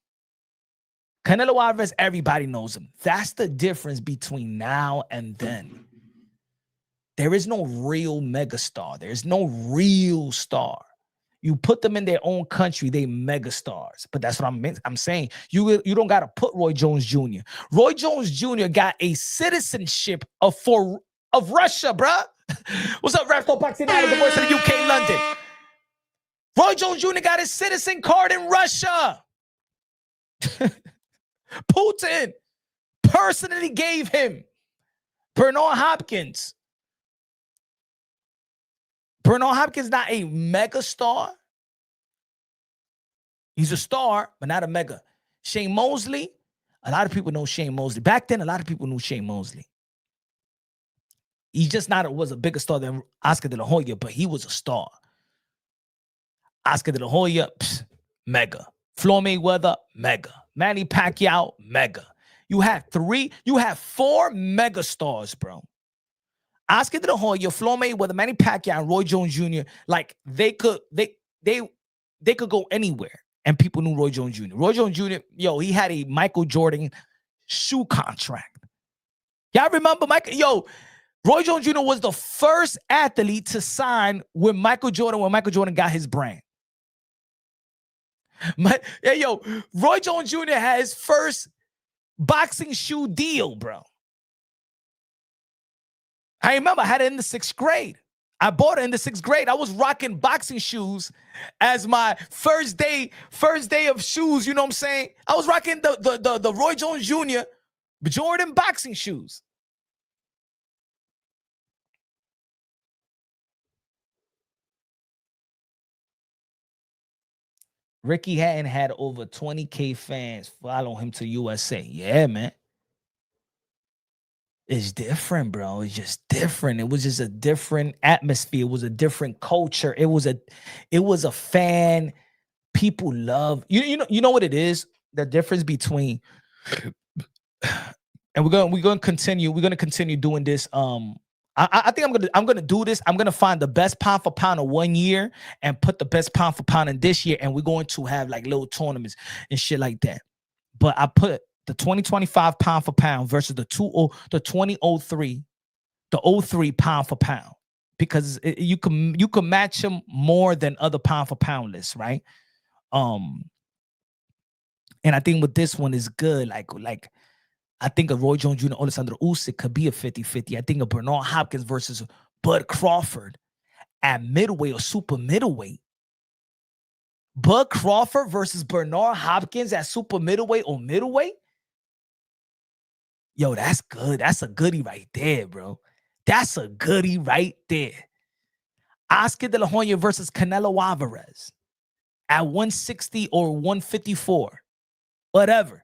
S2: Canelo Alvarez, everybody knows him. That's the difference between now and then. There is no real megastar. There's no real star. You put them in their own country, they megastars. But that's what I'm saying. You don't got to put Roy Jones Jr. Roy Jones Jr. got a citizenship of Russia, bruh. What's up, Rafto Paxinari, the voice of the UK, London? Roy Jones Jr. got his citizen card in Russia. Putin personally gave him. Bernard Hopkins. Bernard Hopkins not a mega star. He's a star, but not a mega. Shane Mosley, a lot of people know Shane Mosley. Back then, a lot of people knew Shane Mosley. He just was a bigger star than Oscar De La Hoya, but he was a star. Oscar De La Hoya, mega. Floyd Mayweather, mega. Manny Pacquiao, mega. You have four mega stars, bro. Oscar De La Hoya, Floyd Mayweather, Manny Pacquiao, and Roy Jones Jr. Like they could go anywhere, and people knew Roy Jones Jr. Roy Jones Jr. He had a Michael Jordan shoe contract. Y'all remember Michael? Roy Jones Jr. was the first athlete to sign with Michael Jordan when Michael Jordan got his brand. Roy Jones Jr. had his first boxing shoe deal, bro. I remember I had it in the 6th grade. I bought it in the 6th grade. I was rocking boxing shoes as my first day of shoes. You know what I'm saying? I was rocking the Roy Jones Jr. Jordan boxing shoes. Ricky Hatton had over 20K fans follow him to USA. Yeah, man. It's different, bro. It's just different. It was just a different atmosphere. It was a different culture. It was a fan. People love you know what it is? The difference between and we're gonna continue doing this. I think I'm gonna do this. I'm gonna find the best pound for pound of 1 year and put the best pound for pound in this year, and we're going to have like little tournaments and shit like that. But I put the 2025 pound for pound versus the 2003, the 03 pound for pound, because you can match them more than other pound for pound lists, right? And I think with this one is good. Like I think a Roy Jones Jr. Alexander Usyk could be a 50-50. I think a Bernard Hopkins versus Bud Crawford at midway or super middleweight. Bud Crawford versus Bernard Hopkins at super middleweight or middleweight. That's good. That's a goodie right there, bro. That's a goodie right there. Oscar De La Hoya versus Canelo Alvarez at 160 or 154. Whatever.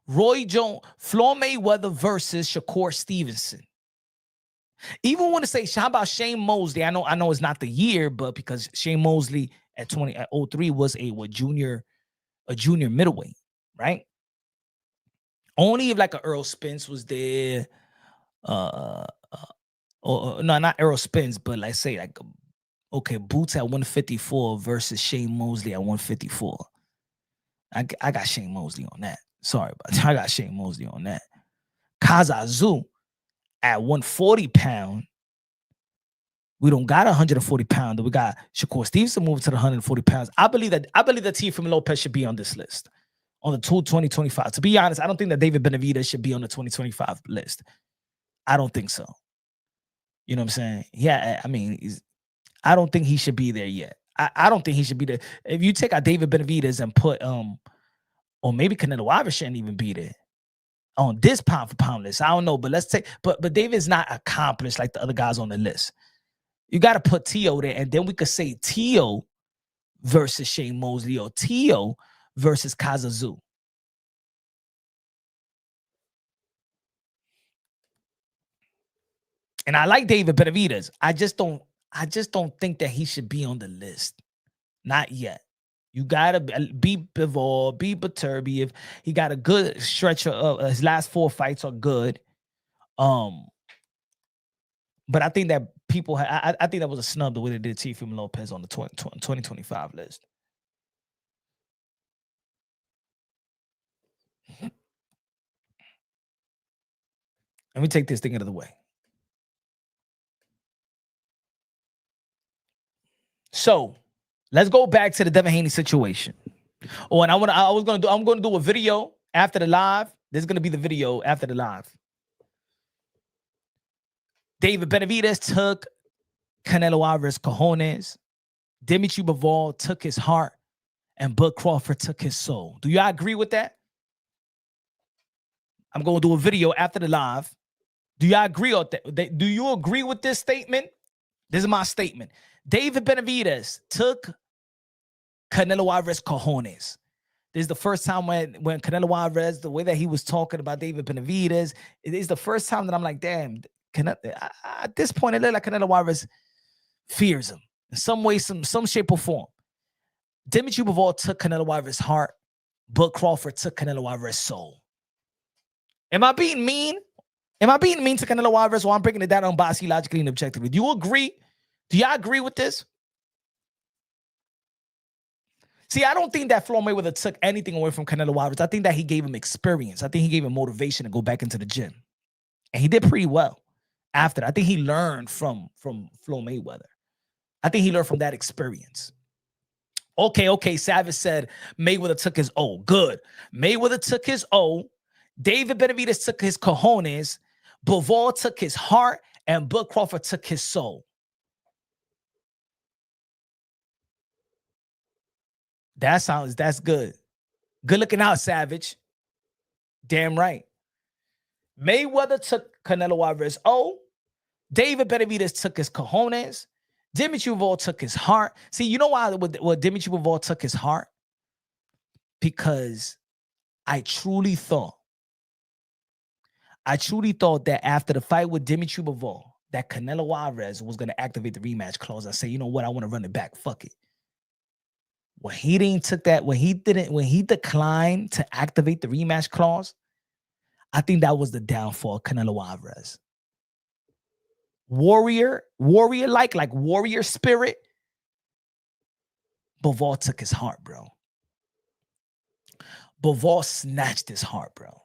S2: Floyd Mayweather versus Shakur Stevenson. Even want to say, how about Shane Mosley? I know it's not the year, but because Shane Mosley at 03 was a junior middleweight, right? Only if like a Earl Spence was there, or no, not Earl Spence, but like say like Boots at 154 versus Shane Mosley at 154. I got Shane Mosley on that. Sorry about that. I got Shane Mosley on that. Kazazu at 140 pound. We don't got 140 pound. We got Shakur Stevenson moving to the 140 pounds. I believe that Teofimo Lopez should be on this list, on the 2025. To be honest, I don't think that David Benavidez should be on the 2025 list. I don't think so. You know what I'm saying? Yeah, I mean, I don't think he should be there yet. I don't think he should be there. If you take out David Benavidez and put or maybe Canelo Alvarez shouldn't even be there on this pound for pound list. I don't know, but let's take. But David's not accomplished like the other guys on the list. You got to put Tio there, and then we could say Tio versus Shane Mosley or Tio versus Kazazu. And I like David Benavidez. I just don't think that he should be on the list. Not yet. You gotta be Bivol, be Beterbiev. He got a good stretch of his last 4 fights are good. But I think that I think that was a snub the way they did Teofimo Lopez on the 2025 list. Let me take this thing out of the way. So let's go back to the Devin Haney situation. Oh, and I'm gonna do a video after the live. This is gonna be the video after the live. David Benavidez took Canelo Alvarez's cojones. Dimitri Bivol took his heart, and Bud Crawford took his soul. Do y'all agree with that? I'm gonna do a video after the live. Do y'all agree with that? Do you agree with this statement? This is my statement. David Benavidez took Canelo Alvarez's cojones. This is the first time when Canelo Alvarez, the way that he was talking about David Benavidez, it is the first time that I'm like, damn, At this point, it looked like Canelo Alvarez fears him in some way, some shape or form. Dimitri Bivol took Canelo Alvarez's heart. Bud Crawford took Canelo Alvarez's soul. Am I being mean? Am I being mean to Canelo Alvarez while I'm breaking it down on boxy, logically, and objectively? Do you agree? Do y'all agree with this? See, I don't think that Floyd Mayweather took anything away from Canelo Alvarez. I think that he gave him experience. I think he gave him motivation to go back into the gym. And he did pretty well after that. I think he learned from Floyd Mayweather. I think he learned from that experience. Okay. Savage said Mayweather took his O. Good. Mayweather took his O. David Benavidez took his cojones. Bivol took his heart. And Bud Crawford took his soul. That's good. Good looking out, Savage. Damn right. Mayweather took Canelo Alvarez O. David Benavidez took his cojones. Dimitri Bivol took his heart. See, you know why Dimitri Bivol took his heart? Because I truly thought that after the fight with Dimitri Bivol, that Canelo Alvarez was going to activate the rematch clause. I say, you know what? I want to run it back. Fuck it. When he declined to activate the rematch clause, I think that was the downfall of Canelo Alvarez. Warrior-like, like warrior spirit. Bivol took his heart, bro. Bivol snatched his heart, bro.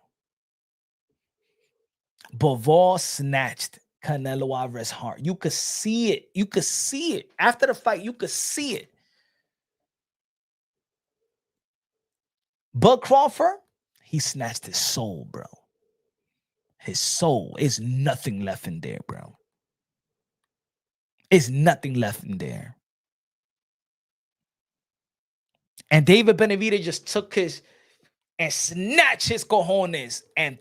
S2: Bivol snatched Canelo Alvarez's heart. You could see it. You could see it. After the fight, you could see it. Bud Crawford, he snatched his soul, bro. His soul. Is nothing left in there, bro. Is nothing left in there. And David Benavidez just took his and snatched his cojones and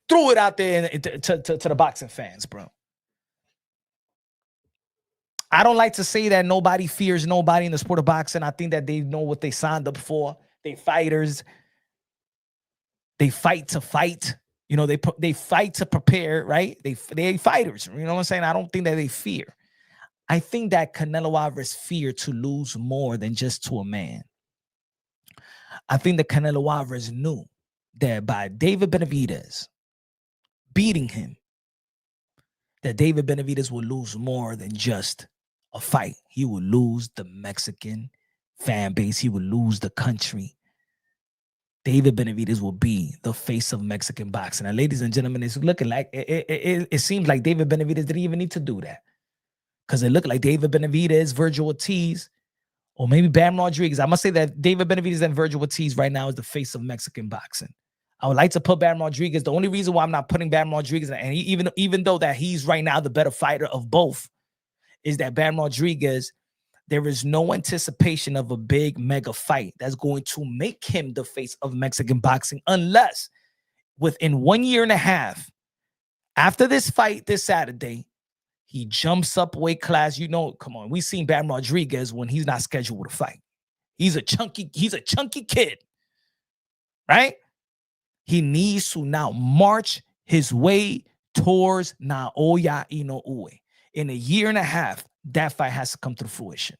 S2: threw it out there to the boxing fans, bro. I don't like to say that nobody fears nobody in the sport of boxing. I think that they know what they signed up for. They fighters. They fight to fight. You know, they fight to prepare, right? They fighters. You know what I'm saying? I don't think that they fear. I think that Canelo Alvarez feared to lose more than just to a man. I think that Canelo Alvarez knew that by David Benavidez beating him, that David Benavidez would lose more than just a fight. He would lose the Mexican fan base. He would lose the country. David Benavidez will be the face of Mexican boxing. And ladies and gentlemen, it's looking like it seems like David Benavidez didn't even need to do that. Because it looked like David Benavidez, Virgil Ortiz, or maybe Bam Rodriguez. I must say that David Benavidez and Virgil Ortiz right now is the face of Mexican boxing. I would like to put Bam Rodriguez. The only reason why I'm not putting Bam Rodriguez, and even though that he's right now the better fighter of both, is that Bam Rodriguez, there is no anticipation of a big mega fight that's going to make him the face of Mexican boxing unless within 1 year and a half after this fight this Saturday, he jumps up weight class. You know, come on. We've seen Bam Rodriguez when he's not scheduled to fight. He's a chunky kid, right? He needs to now march his way towards Naoya Inoue. In a year and a half, that fight has to come to fruition.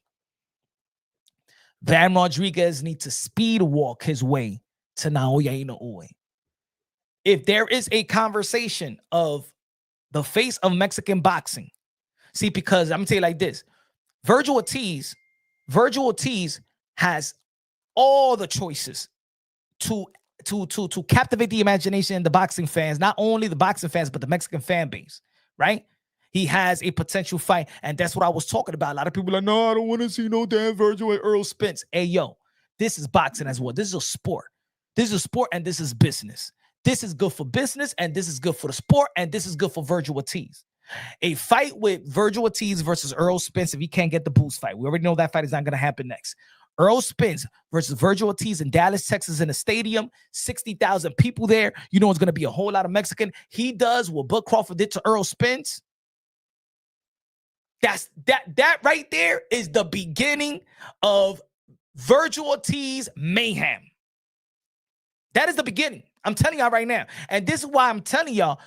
S2: Bam Rodriguez needs to speed walk his way to Naoya Inoue. If there is a conversation of the face of Mexican boxing, see, because I'm gonna tell you like this: Virgil Ortiz has all the choices to captivate the imagination and the boxing fans, not only the boxing fans, but the Mexican fan base, right? He has a potential fight, and that's what I was talking about. A lot of people are like, no, I don't want to see no damn Virgil and Earl Spence. Hey, yo, this is boxing as well. This is a sport. This is a sport, and this is business. This is good for business, and this is good for the sport, and this is good for Virgil Ortiz. A fight with Virgil Ortiz versus Earl Spence, if he can't get the boost fight. We already know that fight is not going to happen next. Earl Spence versus Virgil Ortiz in Dallas, Texas, in a stadium, 60,000 people there. You know it's going to be a whole lot of Mexican. He does what Bud Crawford did to Earl Spence. That right there is the beginning of Virgil Ortiz mayhem. That is the beginning. I'm telling y'all right now. And this is why I'm telling y'all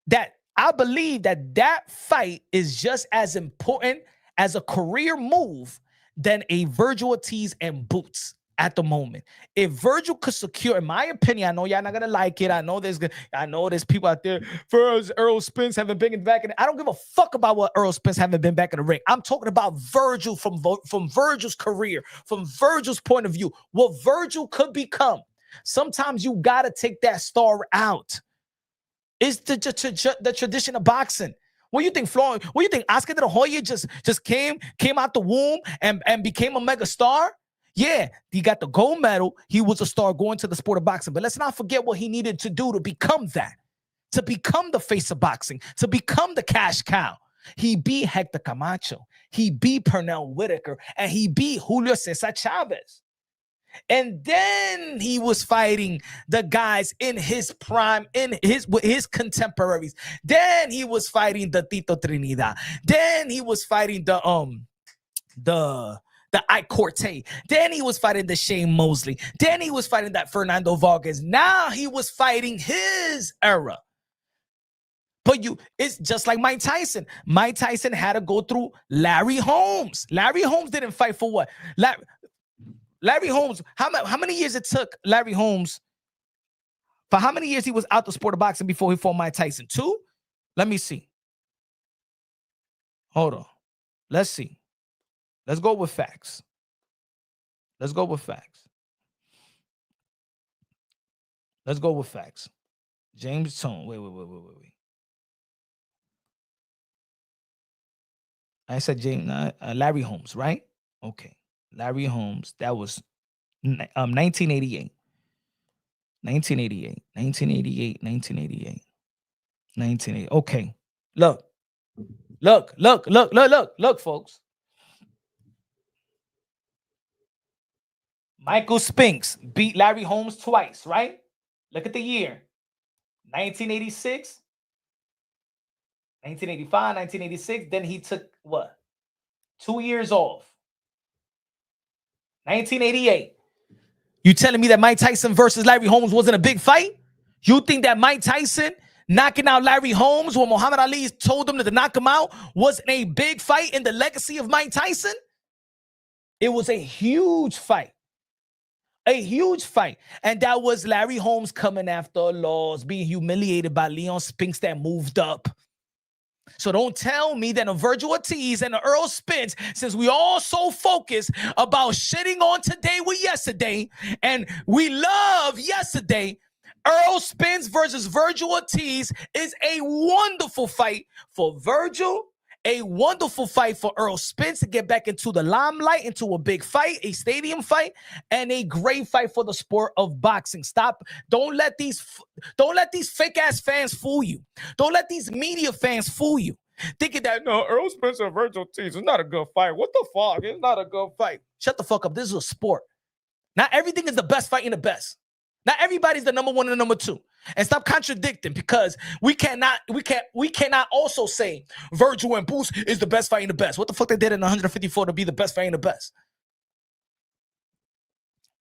S2: that I believe that fight is just as important as a career move than a Virgil Ortiz and Boots at the moment. If Virgil could secure, in my opinion, I know y'all not gonna like it. I know there's people out there. First, Earl Spence haven't been back in. I don't give a fuck about what Earl Spence haven't been back in the ring. I'm talking about Virgil from Virgil's career, from Virgil's point of view, what Virgil could become. Sometimes you gotta take that star out. It's the tradition of boxing. What do you think, Floyd? What do you think? Oscar De La Hoya just came out the womb and became a mega star? Yeah, he got the gold medal. He was a star going to the sport of boxing. But let's not forget what he needed to do to become that, to become the face of boxing, to become the cash cow. He beat Hector Camacho. He beat Pernell Whitaker. And he beat Julio Cesar Chavez. And then he was fighting the guys in his prime, with his contemporaries. Then he was fighting the Tito Trinidad. Then he was fighting the Ike Corte. Then he was fighting the Shane Mosley. Then he was fighting that Fernando Vargas. Now he was fighting his era. But it's just like Mike Tyson. Mike Tyson had to go through Larry Holmes. Larry Holmes didn't fight for what? Larry Holmes, how many years it took Larry Holmes? For how many years he was out the sport of boxing before he fought Mike Tyson? 2? Let me see. Hold on. Let's see. Let's go with facts. Let's go with facts. Let's go with facts. James Tone. Wait. I said Larry Holmes, right? Okay. Larry Holmes, that was 1988. 1988. Okay. Look, folks. Michael Spinks beat Larry Holmes twice, right? Look at the year. 1986, 1985, 1986. Then he took what? 2 years off. 1988. You telling me that Mike Tyson versus Larry Holmes wasn't a big fight? You think that Mike Tyson knocking out Larry Holmes when Muhammad Ali told him to knock him out wasn't a big fight in the legacy of Mike Tyson? It was a huge fight. A huge fight. And that was Larry Holmes coming after laws, being humiliated by Leon Spinks that moved up. So don't tell me that a Virgil Ortiz and a Earl Spence, since we all so focused about shitting on today with yesterday, and we love yesterday, Earl Spence versus Virgil Ortiz is a wonderful fight for Virgil, a wonderful fight for Earl Spence to get back into the limelight, into a big fight, a stadium fight, and a great fight for the sport of boxing. Don't let these fake ass fans fool you. Don't let these media fans fool you. Thinking that no, Earl Spence and Virgil Ortiz is not a good fight. What the fuck? It's not a good fight. Shut the fuck up. This is a sport. Not everything is the best fighting the best. Not everybody's the number 1 and the number 2. And stop contradicting, because we cannot also say Virgil and Boots is the best fighting the best. What the fuck they did in 154 to be the best fighting the best?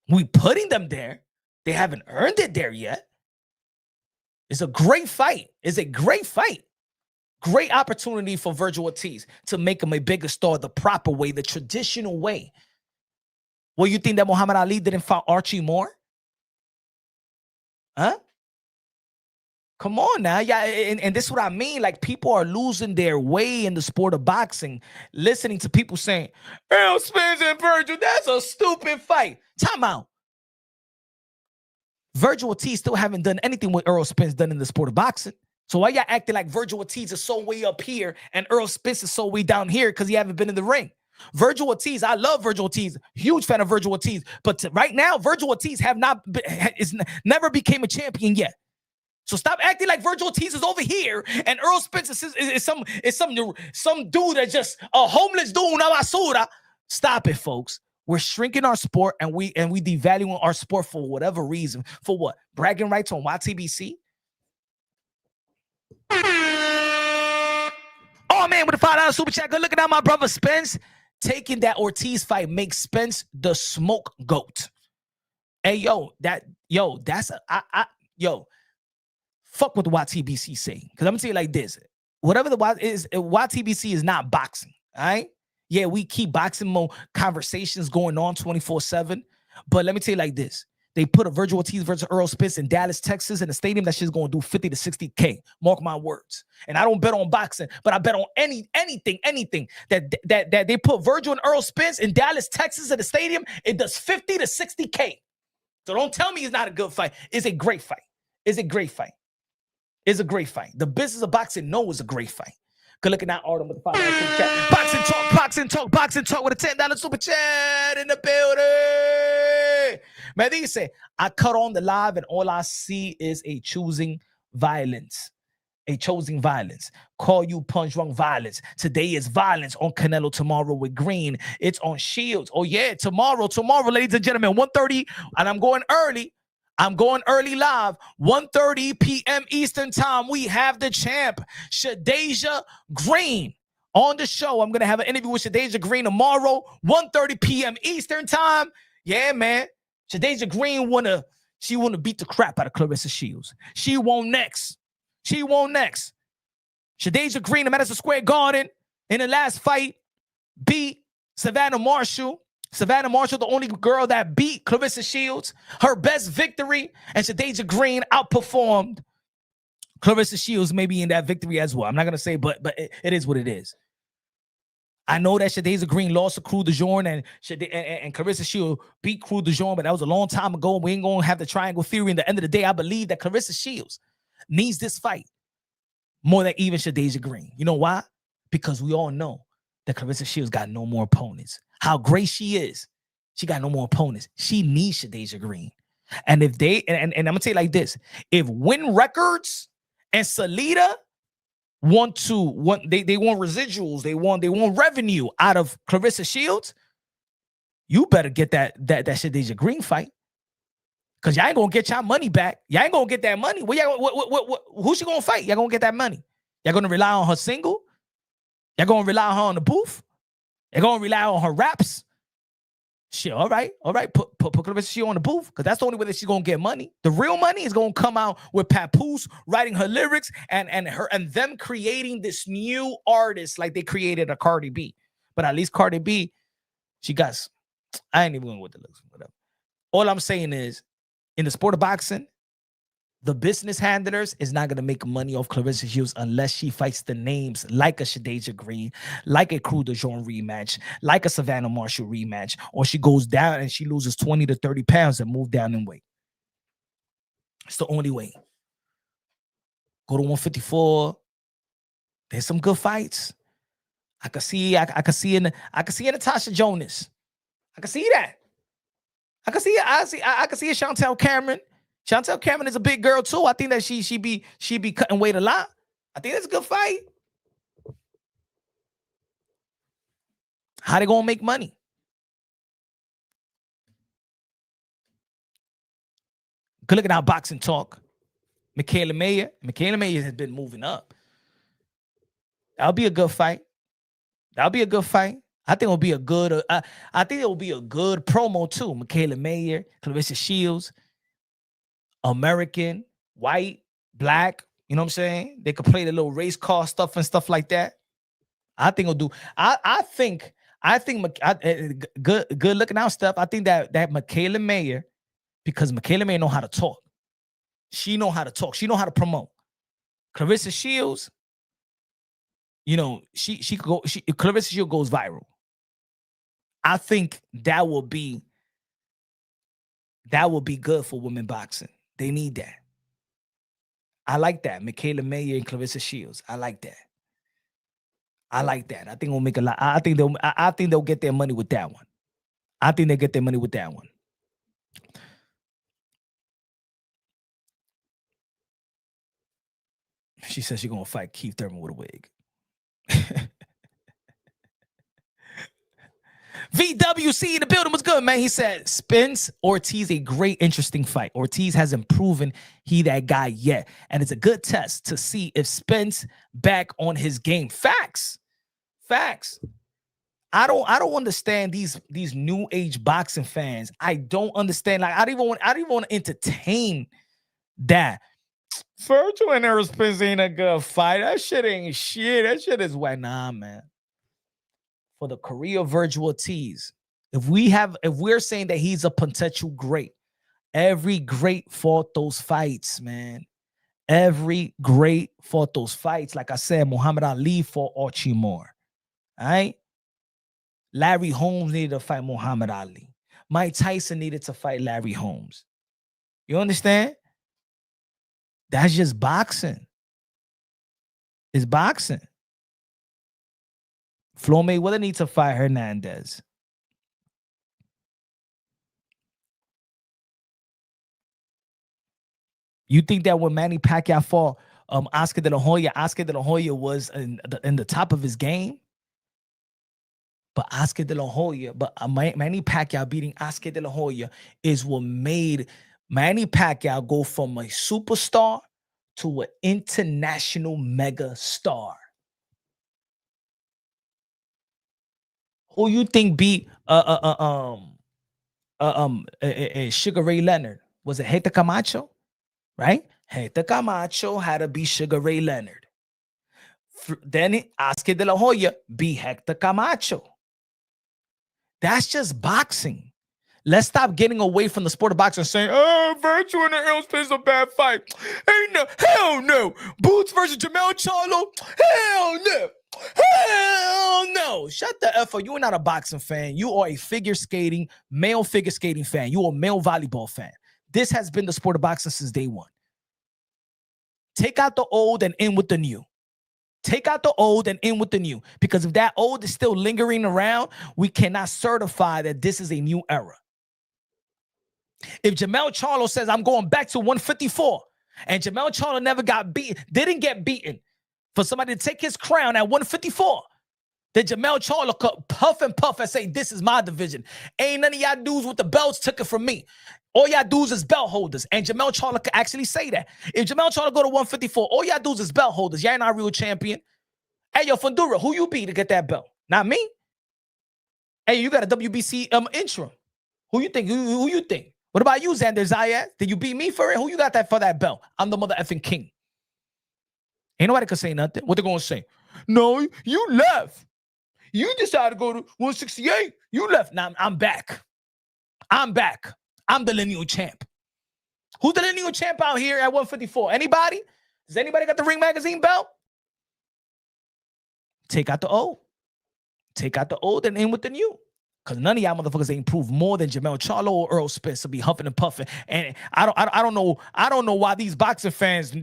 S2: We putting them there. They haven't earned it there yet. It's a great fight. It's a great fight. Great opportunity for Virgil Ortiz to make him a bigger star the proper way, the traditional way. Well, you think that Muhammad Ali didn't fight Archie Moore? Huh? Come on now. Yeah, and this is what I mean. Like, people are losing their way in the sport of boxing, listening to people saying, Earl Spence and Virgil, that's a stupid fight. Time out. Virgil Ortiz still haven't done anything what Earl Spence done in the sport of boxing. So why y'all acting like Virgil Ortiz is so way up here and Earl Spence is so way down here because he haven't been in the ring? Virgil Ortiz, I love Virgil Ortiz, huge fan of Virgil Ortiz, but right now Virgil Ortiz never became a champion yet. So stop acting like Virgil Ortiz is over here and Earl Spence is some dude that just a homeless dude, una basura. Stop it, folks. We're shrinking our sport and we devaluing our sport for whatever reason. For what? Bragging rights on YTBC? Oh man, with a $5 super chat, good looking at my brother Spence. Taking that Ortiz fight makes Spence the smoke goat. Hey, fuck what the YTBC say. Because I'm gonna tell you like this. whatever the YTBC is not boxing. All right. Yeah, we keep boxing conversations going on 24/7. But let me tell you like this. They put a Virgil Ortiz versus Earl Spence in Dallas, Texas, in a stadium that shit's going to do 50 to 60K. Mark my words. And I don't bet on boxing, but I bet on anything that they put Virgil and Earl Spence in Dallas, Texas, at the stadium. It does 50 to 60K. So don't tell me it's not a good fight. It's a great fight. It's a great fight. It's a great fight. The business of boxing knows it's a great fight. Good looking at Artem with the $5 boxing talk with a $10 super chat in the building. Me dice, I cut on the live and all I see is a choosing violence. Call you punch drunk violence. Today is violence on Canelo, tomorrow with Green. It's on Shields. Oh yeah, tomorrow, ladies and gentlemen, 1:30, and I'm going early live, 1:30 p.m. Eastern time. We have the champ, Shadeja Green, on the show. I'm going to have an interview with Shadeja Green tomorrow, 1:30 p.m. Eastern time. Yeah, man. Shadeja Green wanna beat the crap out of Clarissa Shields. She won next. Shadeja Green at Madison Square Garden in the last fight beat Savannah Marshall. Savannah Marshall, the only girl that beat Clarissa Shields, her best victory, and Shadeja Green outperformed Clarissa Shields maybe in that victory as well. I'm not going to say, but it is what it is. I know that Shadeja Green lost to Crew DeJourn and Clarissa Shields beat Crew DeJourn, but that was a long time ago, and we ain't going to have the triangle theory. In the end of the day, I believe that Clarissa Shields needs this fight more than even Shadeja Green. You know why? Because we all know that Clarissa Shields got no more opponents. How great she is, she got no more opponents. She needs Shadeja Green. And if they, and I'm gonna tell you like this, if Win Records and Salida they want residuals, they want revenue out of Clarissa Shields, you better get that Shadeja Green fight. Cause y'all ain't gonna get y'all money back. Y'all ain't gonna get that money. Who's she gonna fight? Y'all gonna get that money. Y'all gonna rely on her single? Y'all gonna rely on her on the booth? They're gonna rely on her raps. Shit, all right. Put Clarissa Shields on the booth, because that's the only way that she's gonna get money. The real money is gonna come out with Papoose writing her lyrics and them creating this new artist like they created a Cardi B. But at least Cardi B, I ain't even going with the looks. Whatever. All I'm saying is, in the sport of boxing, the business handlers is not going to make money off Clarissa Shields unless she fights the names like a Shadeja Green, like a Crew DeJourn rematch, like a Savannah Marshall rematch, or she goes down and she loses 20 to 30 pounds and move down in weight. It's the only way. Go to 154. There's some good fights. I can see Natasha Jonas. I can see that. I can see a Chantel Cameron. Chantel Cameron is a big girl too. I think that she be cutting weight a lot. I think that's a good fight. How they gonna make money? Good looking at boxing talk. Michaela Mayer has been moving up. That'll be a good fight. I think it'll be a good. I think it'll be a good promo too. Michaela Mayer, Clarissa Shields. American, white, black, you know what I'm saying? They could play the little race car stuff and stuff like that. I think it'll do. I think good looking out stuff. I think that Michaela Mayer, because Michaela Mayer know how to talk. She know how to talk. She know how to promote. Clarissa Shields, you know, she could go. Clarissa Shields goes viral. I think that will be good for women boxing. They need that. I like that. Michaela Mayer and Clarissa Shields. I like that. I think we'll make a lot. I think they'll get their money with that one. She says she's gonna fight Keith Thurman with a wig. VWC in the building was good, man. He said, Spence Ortiz, a great, interesting fight. Ortiz hasn't proven he that guy yet. And it's a good test to see if Spence back on his game. Facts. I don't understand these new age boxing fans. I don't understand. Like, I don't even want to entertain that. Virgil and Errol Spence ain't a good fight. That shit ain't shit. That shit is whack. Nah, man. For the career of Virgil Ortiz, if we're saying that he's a potential great, every great fought those fights, man. Every great fought those fights. Like I said, Muhammad Ali fought Archie Moore. All right. Larry Holmes needed to fight Muhammad Ali. Mike Tyson needed to fight Larry Holmes. You understand? That's just boxing. It's boxing. Floyd Mayweather needs to fight Hernandez. You think that when Manny Pacquiao fought Oscar De La Hoya was in the top of his game? But Manny Pacquiao beating Oscar De La Hoya is what made Manny Pacquiao go from a superstar to an international mega star. Who you think beat Sugar Ray Leonard? Was it Hector Camacho? Right? Hector Camacho had to beat Sugar Ray Leonard. Then Oscar De La Hoya beat Hector Camacho. That's just boxing. Let's stop getting away from the sport of boxing and saying, oh, Virgil and Errol Spence is a bad fight. Ain't no, hell no. Boots versus Jermell Charlo? Hell no. Hell no. Shut the F up. You are not a boxing fan. You are a male figure skating fan. You are a male volleyball fan. This has been the sport of boxing since day one. Take out the old and in with the new. Take out the old and in with the new. Because if that old is still lingering around, we cannot certify that this is a new era. If Jermell Charlo says, I'm going back to 154, and Jermell Charlo never got beaten, didn't get beaten, for somebody to take his crown at 154, then Jermell Charlo could puff and say, this is my division. Ain't none of y'all dudes with the belts took it from me. All y'all dudes is belt holders. And Jermell Charlo could actually say that. If Jermell Charlo go to 154, all y'all dudes is belt holders. Y'all ain't not a real champion. Hey, yo, Fundura, who you beat to get that belt? Not me. Hey, you got a WBC interim. Who you think? Who you think? What about you, Xander Zayas? Did you beat me for it? Who you got that for that belt? I'm the mother effing king. Ain't nobody could say nothing. What they gonna say? No, you left. You decided to go to 168. You left. Now I'm back. I'm back. I'm the lineal champ. Who's the lineal champ out here at 154? Anybody? Does anybody got the Ring Magazine belt? Take out the old. Take out the old and in with the new. Because none of y'all motherfuckers ain't proved more than Jermell Charlo or Errol Spence to be huffing and puffing. And I don't know why these boxing fans.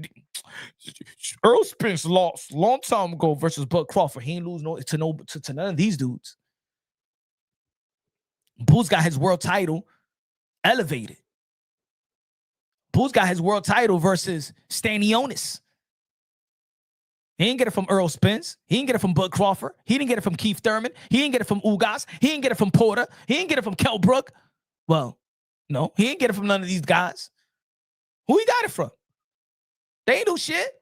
S2: Errol Spence lost a long time ago versus Bud Crawford. He ain't lose to none of these dudes. Boots got his world title elevated. Boots got his world title versus Stanionis. He didn't get it from Errol Spence. He didn't get it from Bud Crawford. He didn't get it from Keith Thurman. He didn't get it from Ugas. He didn't get it from Porter. He didn't get it from Kell Brook. Well, no, he didn't get it from none of these guys. Who he got it from? They ain't do shit.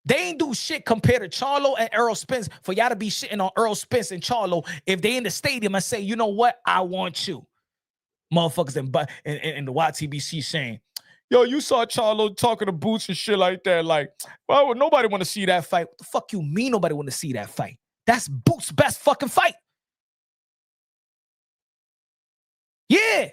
S2: They ain't do shit compared to Charlo and Errol Spence for y'all to be shitting on Errol Spence and Charlo if they in the stadium and say, you know what? I want you. Motherfuckers in the YTBC saying, yo, you saw Charlo talking to Boots and shit like that. Like, why would nobody want to see that fight? What the fuck you mean nobody want to see that fight? That's Boots' best fucking fight. Yeah.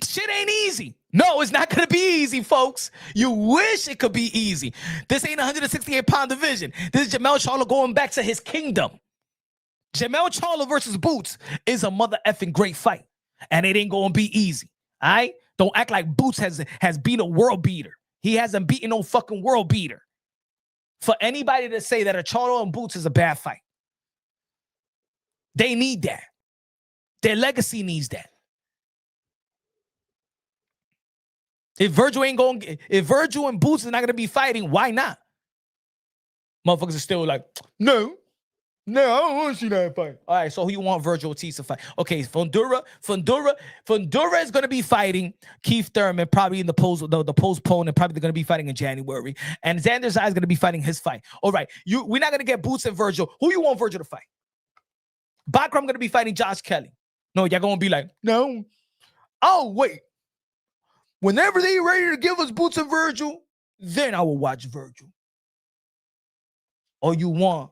S2: Shit ain't easy. No, it's not going to be easy, folks. You wish it could be easy. This ain't a 168-pound division. This is Jermell Charlo going back to his kingdom. Jermell Charlo versus Boots is a mother effing great fight. And it ain't going to be easy. All right? Don't act like Boots has been a world beater. He hasn't beaten no fucking world beater. For anybody to say that a Charlo and Boots is a bad fight, they need that. Their legacy needs that. If Virgil and Boots is not gonna be fighting, why not? Motherfuckers are still like, no, I don't want to see that fight. All right, so who you want Virgil Ortiz to fight? Okay, Fundura is gonna be fighting Keith Thurman, probably in the postponement, probably gonna be fighting in January. And Xander Zayas is gonna be fighting his fight. All right, we're not gonna get Boots and Virgil. Who you want Virgil to fight? Bakram gonna be fighting Josh Kelly. No, y'all gonna be like, no. Oh, wait. Whenever they ready to give us Boots and Virgil, then I will watch Virgil. Or you want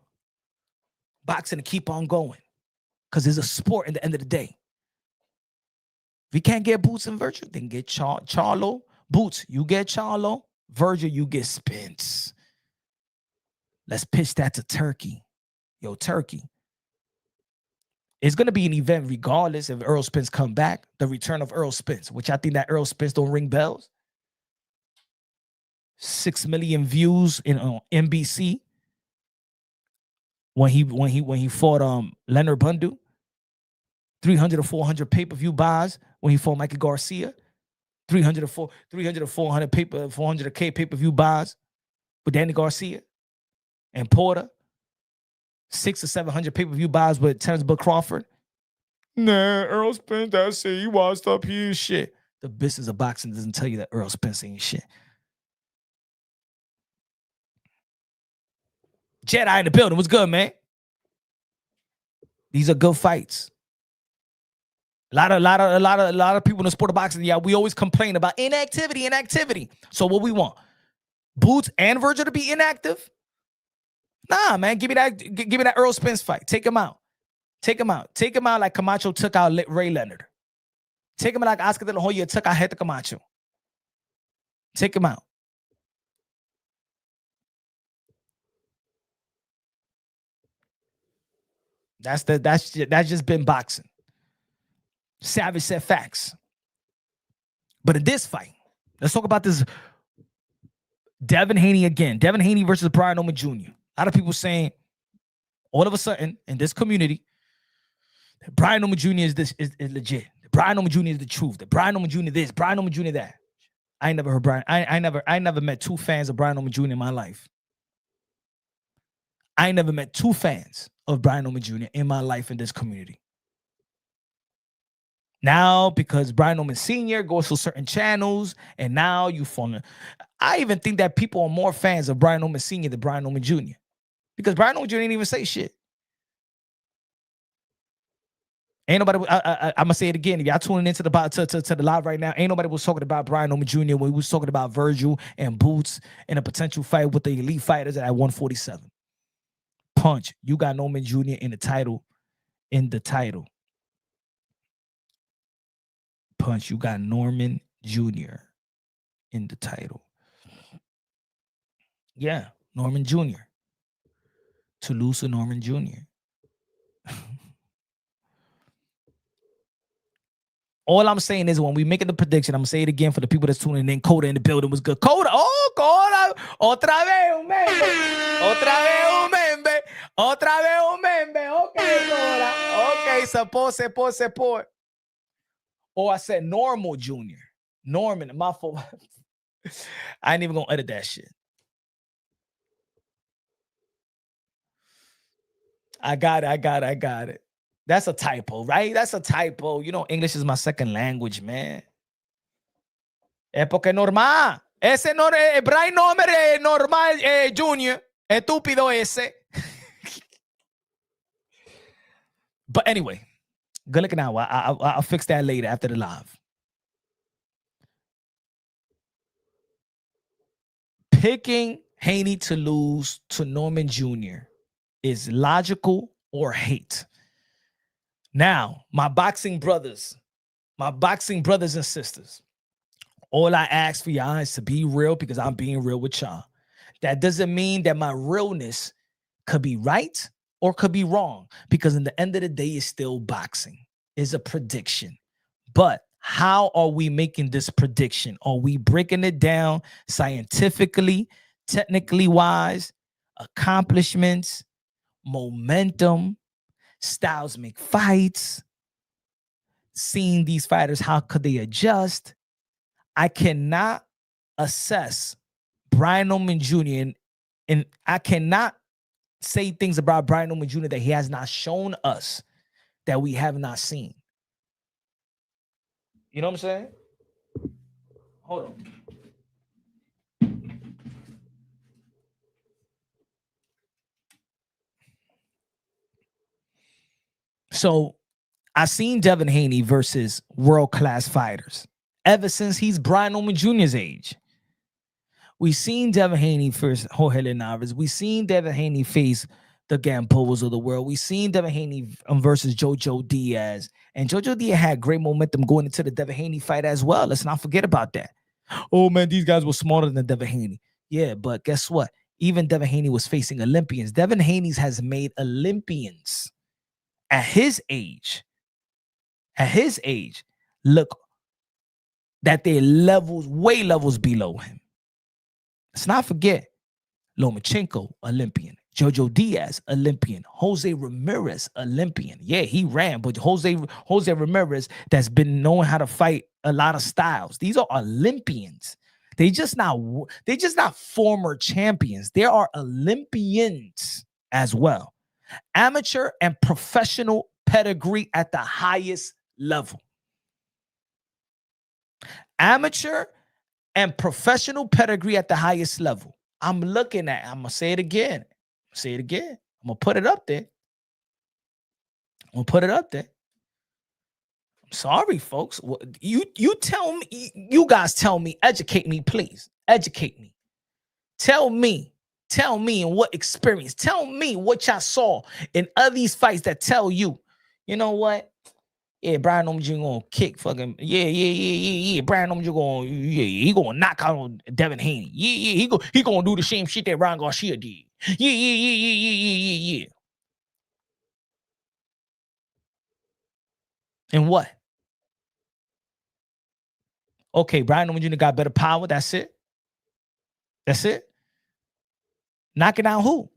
S2: boxing to keep on going. Because it's a sport at the end of the day. If we can't get Boots and Virgil, then get Charlo. Boots, you get Charlo. Virgil, you get Spence. Let's pitch that to Turkey. Yo, Turkey. It's going to be an event regardless if Earl Spence come back. The return of Earl Spence, which I think that Earl Spence don't ring bells. 6 million views in NBC when he fought Leonard Bundu. 300 or 400 pay-per-view buys when he fought Michael Garcia. 300 or 400K pay-per-view buys with Danny Garcia and Porter. 600 or 700 pay-per-view buys with Terrence Bud Crawford. Nah, Earl Spence, that's it. He washed up, he ain't shit. The business of boxing doesn't tell you that Earl Spence ain't shit. Jedi in the building. What's good, man? These are good fights. A lot of people in the sport of boxing, yeah, we always complain about inactivity. So what we want? Boots and Virgil to be inactive? Nah, man, give me that Earl Spence fight. Take him out. Take him out like Camacho took out Ray Leonard. Take him out like Oscar De La Hoya took out Hector Camacho. Take him out. That's just been boxing. Savage said facts. But in this fight, let's talk about this Devin Haney again. Devin Haney versus Brian Oman Jr. A lot of people saying all of a sudden in this community, Brian Oman Jr. is legit. Brian Oman Jr. is the truth. That Brian Oman Jr. this, Brian Oman Jr. that. I ain't never heard Brian. I never met two fans of Brian Oman Jr. in my life. I ain't never met two fans of Brian Oman Jr. in my life in this community. Now, because Brian Oman Sr. goes to certain channels, and now you follow. I even think that people are more fans of Brian Oman Sr. than Brian Oman Jr. Because Brian Oman Jr. didn't even say shit. Ain't nobody. I'm gonna say it again. If y'all tuning into the live right now, ain't nobody was talking about Brian Oman Jr. when we was talking about Virgil and Boots and a potential fight with the elite fighters at 147. Punch, you got Norman Jr. in the title. Punch, you got Norman Jr. in the title. Yeah, Norman Jr. To lose to Norman Jr. All I'm saying is when we making the prediction, I'm going to say it again for the people that's tuning in. Coda in the building was good. Coda, Coda, otra vez un membe. Okay, Coda. Okay, support. Oh, I said Normal Jr. Norman, my fault. I ain't even going to edit that shit. I got it. That's a typo, right? That's a typo. You know, English is my second language, man. Es porque normal. Ese no es Brian Nombre normal, Junior. Estúpido ese. But anyway, good looking out. I'll fix that later after the live. Picking Haney to lose to Norman Jr. is logical or hate. Now, my boxing brothers and sisters, all I ask for y'all is to be real because I'm being real with y'all. That doesn't mean that my realness could be right or could be wrong because in the end of the day, it's still boxing. It's a prediction. But how are we making this prediction? Are we breaking it down scientifically, technically wise, accomplishments, momentum, styles make fights, seeing these fighters, how could they adjust? I cannot assess Brian Oman Jr. and I cannot say things about Brian Oman Jr. that he has not shown us that we have not seen. You know what I'm saying? Hold on. So I seen Devin Haney versus world-class fighters ever since he's Brian Norman Jr.'s age. We seen Devin Haney versus Jorge Linares. We seen Devin Haney face the Gamboas of the world. We seen Devin Haney versus Jojo Diaz. And Jojo Diaz had great momentum going into the Devin Haney fight as well. Let's not forget about that. Oh, man, these guys were smarter than Devin Haney. Yeah, but guess what? Even Devin Haney was facing Olympians. Devin Haney has made Olympians at his age. At his age, look that they're way levels below him. Let's not forget Lomachenko, Olympian. Jojo Diaz, Olympian. Jose Ramirez, Olympian. Yeah, he ran, but Jose Ramirez that's been knowing how to fight a lot of styles. These are Olympians. They're just not former champions. There are Olympians as well. Amateur and professional pedigree at the highest level. Amateur and professional pedigree at the highest level. I'm looking at, I'm going to say it again. I'm going to put it up there. I'm sorry, folks. You tell me, you guys tell me, educate me, please. Educate me. Tell me in what experience. Tell me what y'all saw in other these fights that tell you, you know what? Yeah, Brian Norman Jr. gonna kick fucking yeah. Brian Norman Jr. he gonna knock out Devin Haney. Yeah. He gonna do the same shit that Ryan Garcia did. Yeah. And what? Okay, Brian Norman Jr. got better power. That's it. Knocking out who?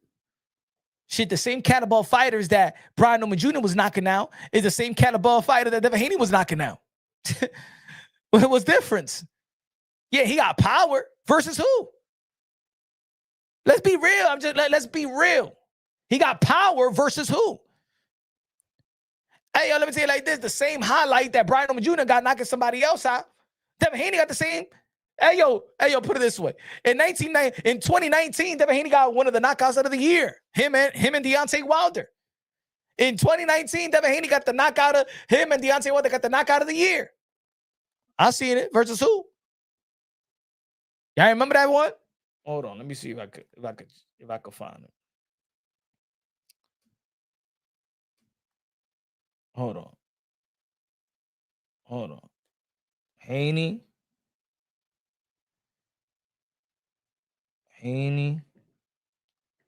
S2: Shit, the same caliber fighters that Brian Norman Jr. was knocking out is the same caliber fighter that Devin Haney was knocking out. What was difference? Yeah, he got power versus who? Let's be real. Let's be real. He got power versus who? Hey, yo, let me tell you like this. The same highlight that Brian Norman Jr. got knocking somebody else out. Devin Haney got the same. Hey, yo, put it this way. In 2019, Devin Haney got one of the knockouts of the year. Him and Deontay Wilder. In 2019, Devin Haney got the knockout of him and Deontay Wilder got the knockout of the year. I seen it versus who? Y'all remember that one? Hold on, let me see if I could find it. Hold on. Haney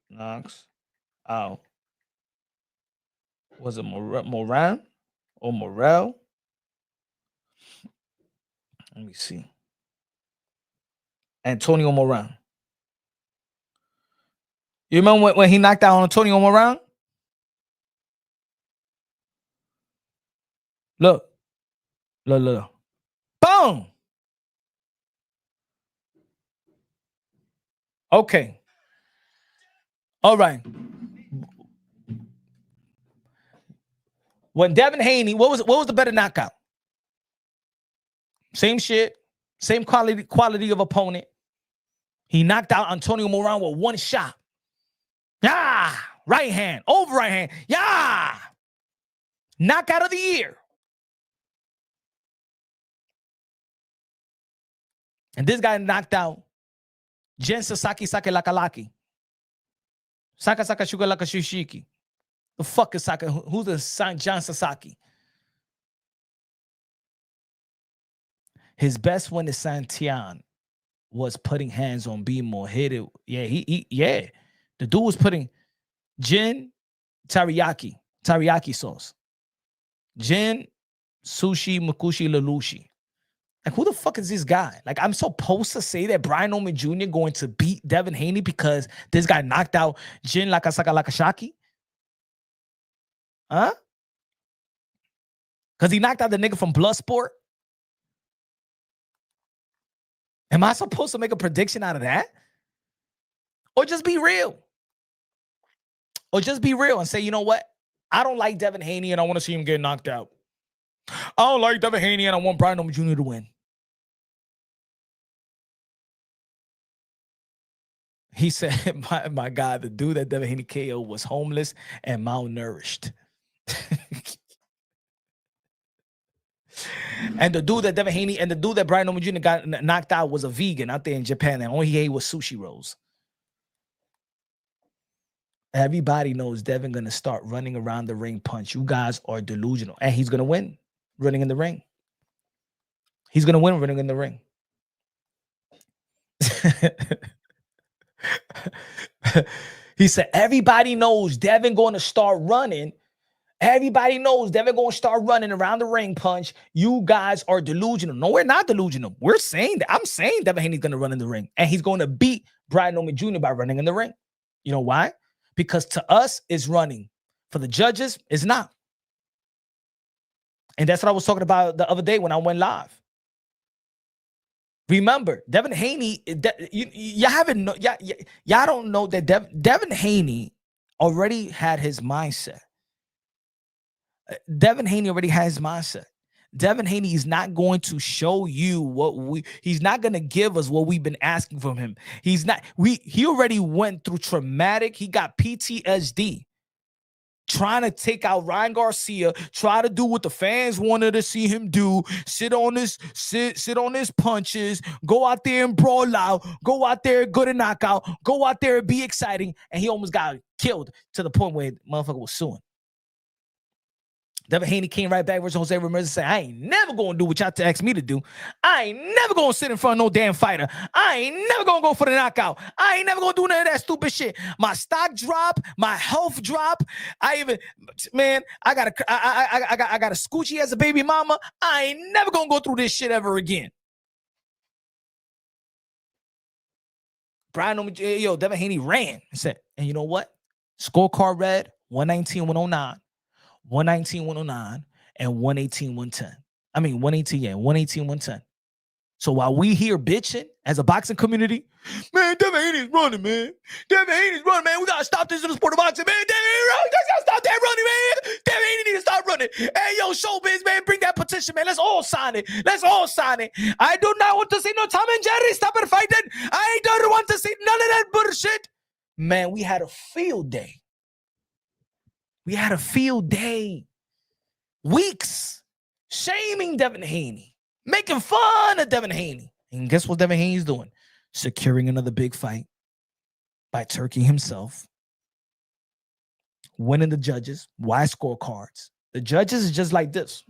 S2: knocks out. Was it Moran or Morel? Let me see. Antonio Moran. You remember when he knocked out Antonio Moran? Look. Boom. Okay. All right. When Devin Haney, what was the better knockout? Same shit, same quality of opponent. He knocked out Antonio Moran with one shot. Yeah, right hand, over right hand. Yeah, knockout of the year. And this guy knocked out Jen Sasaki Sake Lakalaki. Saka Shuga Laka Shushiki. The fuck is Saka? Who's the John Sasaki? His best win to Santian was putting hands on Bimo. Hit it. Yeah, the dude was putting gin, teriyaki sauce. Gin, sushi, makushi, lalushi. Like, who the fuck is this guy? Like, I'm supposed to say that Brian Norman Jr. going to beat Devin Haney because this guy knocked out Jin Lakasaka Lakashaki? Huh? Because he knocked out the nigga from Bloodsport? Am I supposed to make a prediction out of that? Or just be real? Or just be real and say, you know what? I don't like Devin Haney and I want to see him get knocked out. I don't like Devin Haney and I want Brian Norman Jr. to win. He said, my God, the dude that Devin Haney KO was homeless and malnourished. And the dude that Devin Haney and the dude that Brian Norman Jr. got knocked out was a vegan out there in Japan, and all he ate was sushi rolls. Everybody knows Devin gonna start running around the ring punch. You guys are delusional, and he's gonna win running in the ring. He's gonna win running in the ring. He said, everybody knows Devin going to start running. Everybody knows Devin going to start running around the ring punch. You guys are delusional. No, we're not delusional. We're saying that. I'm saying Devin Haney's going to run in the ring. And he's going to beat Brian Norman Jr. by running in the ring. You know why? Because to us, it's running. For the judges, it's not. And that's what I was talking about the other day when I went live. Remember, Devin Haney, y'all haven't know, y'all don't know that Devin Haney already had his mindset. Devin Haney already has his mindset. Devin Haney is not going to show you he's not going to give us what we've been asking from him. He already went through traumatic, he got PTSD. Trying to take out Ryan Garcia, try to do what the fans wanted to see him do, sit on his punches, go out there and brawl out, go out there and get a knockout, go out there and be exciting, and he almost got killed to the point where the motherfucker was suing. Devin Haney came right back versus Jose Ramirez and said, I ain't never going to do what y'all asked me to do. I ain't never going to sit in front of no damn fighter. I ain't never going to go for the knockout. I ain't never going to do none of that stupid shit. My stock drop, my health drop. I got a Scoochie as a baby mama. I ain't never going to go through this shit ever again. Devin Haney ran and said, and you know what? Scorecard read 119-109. 119-109 and 118-110. I mean 118-110. So while we here bitching as a boxing community, man, Devin Haney's running, man. Devin Haney's running, man. We gotta stop this in the sport of boxing, man. Devin Haney, gotta stop that running, man. Devin Haney need to stop running. Hey, yo, Showbiz, man, bring that petition, man. Let's all sign it. Let's all sign it. I do not want to see no Tom and Jerry stop it fighting. I don't want to see none of that bullshit. Man, we had a field day. We had a field day. Weeks shaming Devin Haney, making fun of Devin Haney. And guess what Devin Haney's doing? Securing another big fight by Turkey himself. Winning the judges. Why scorecards? The judges is just like this.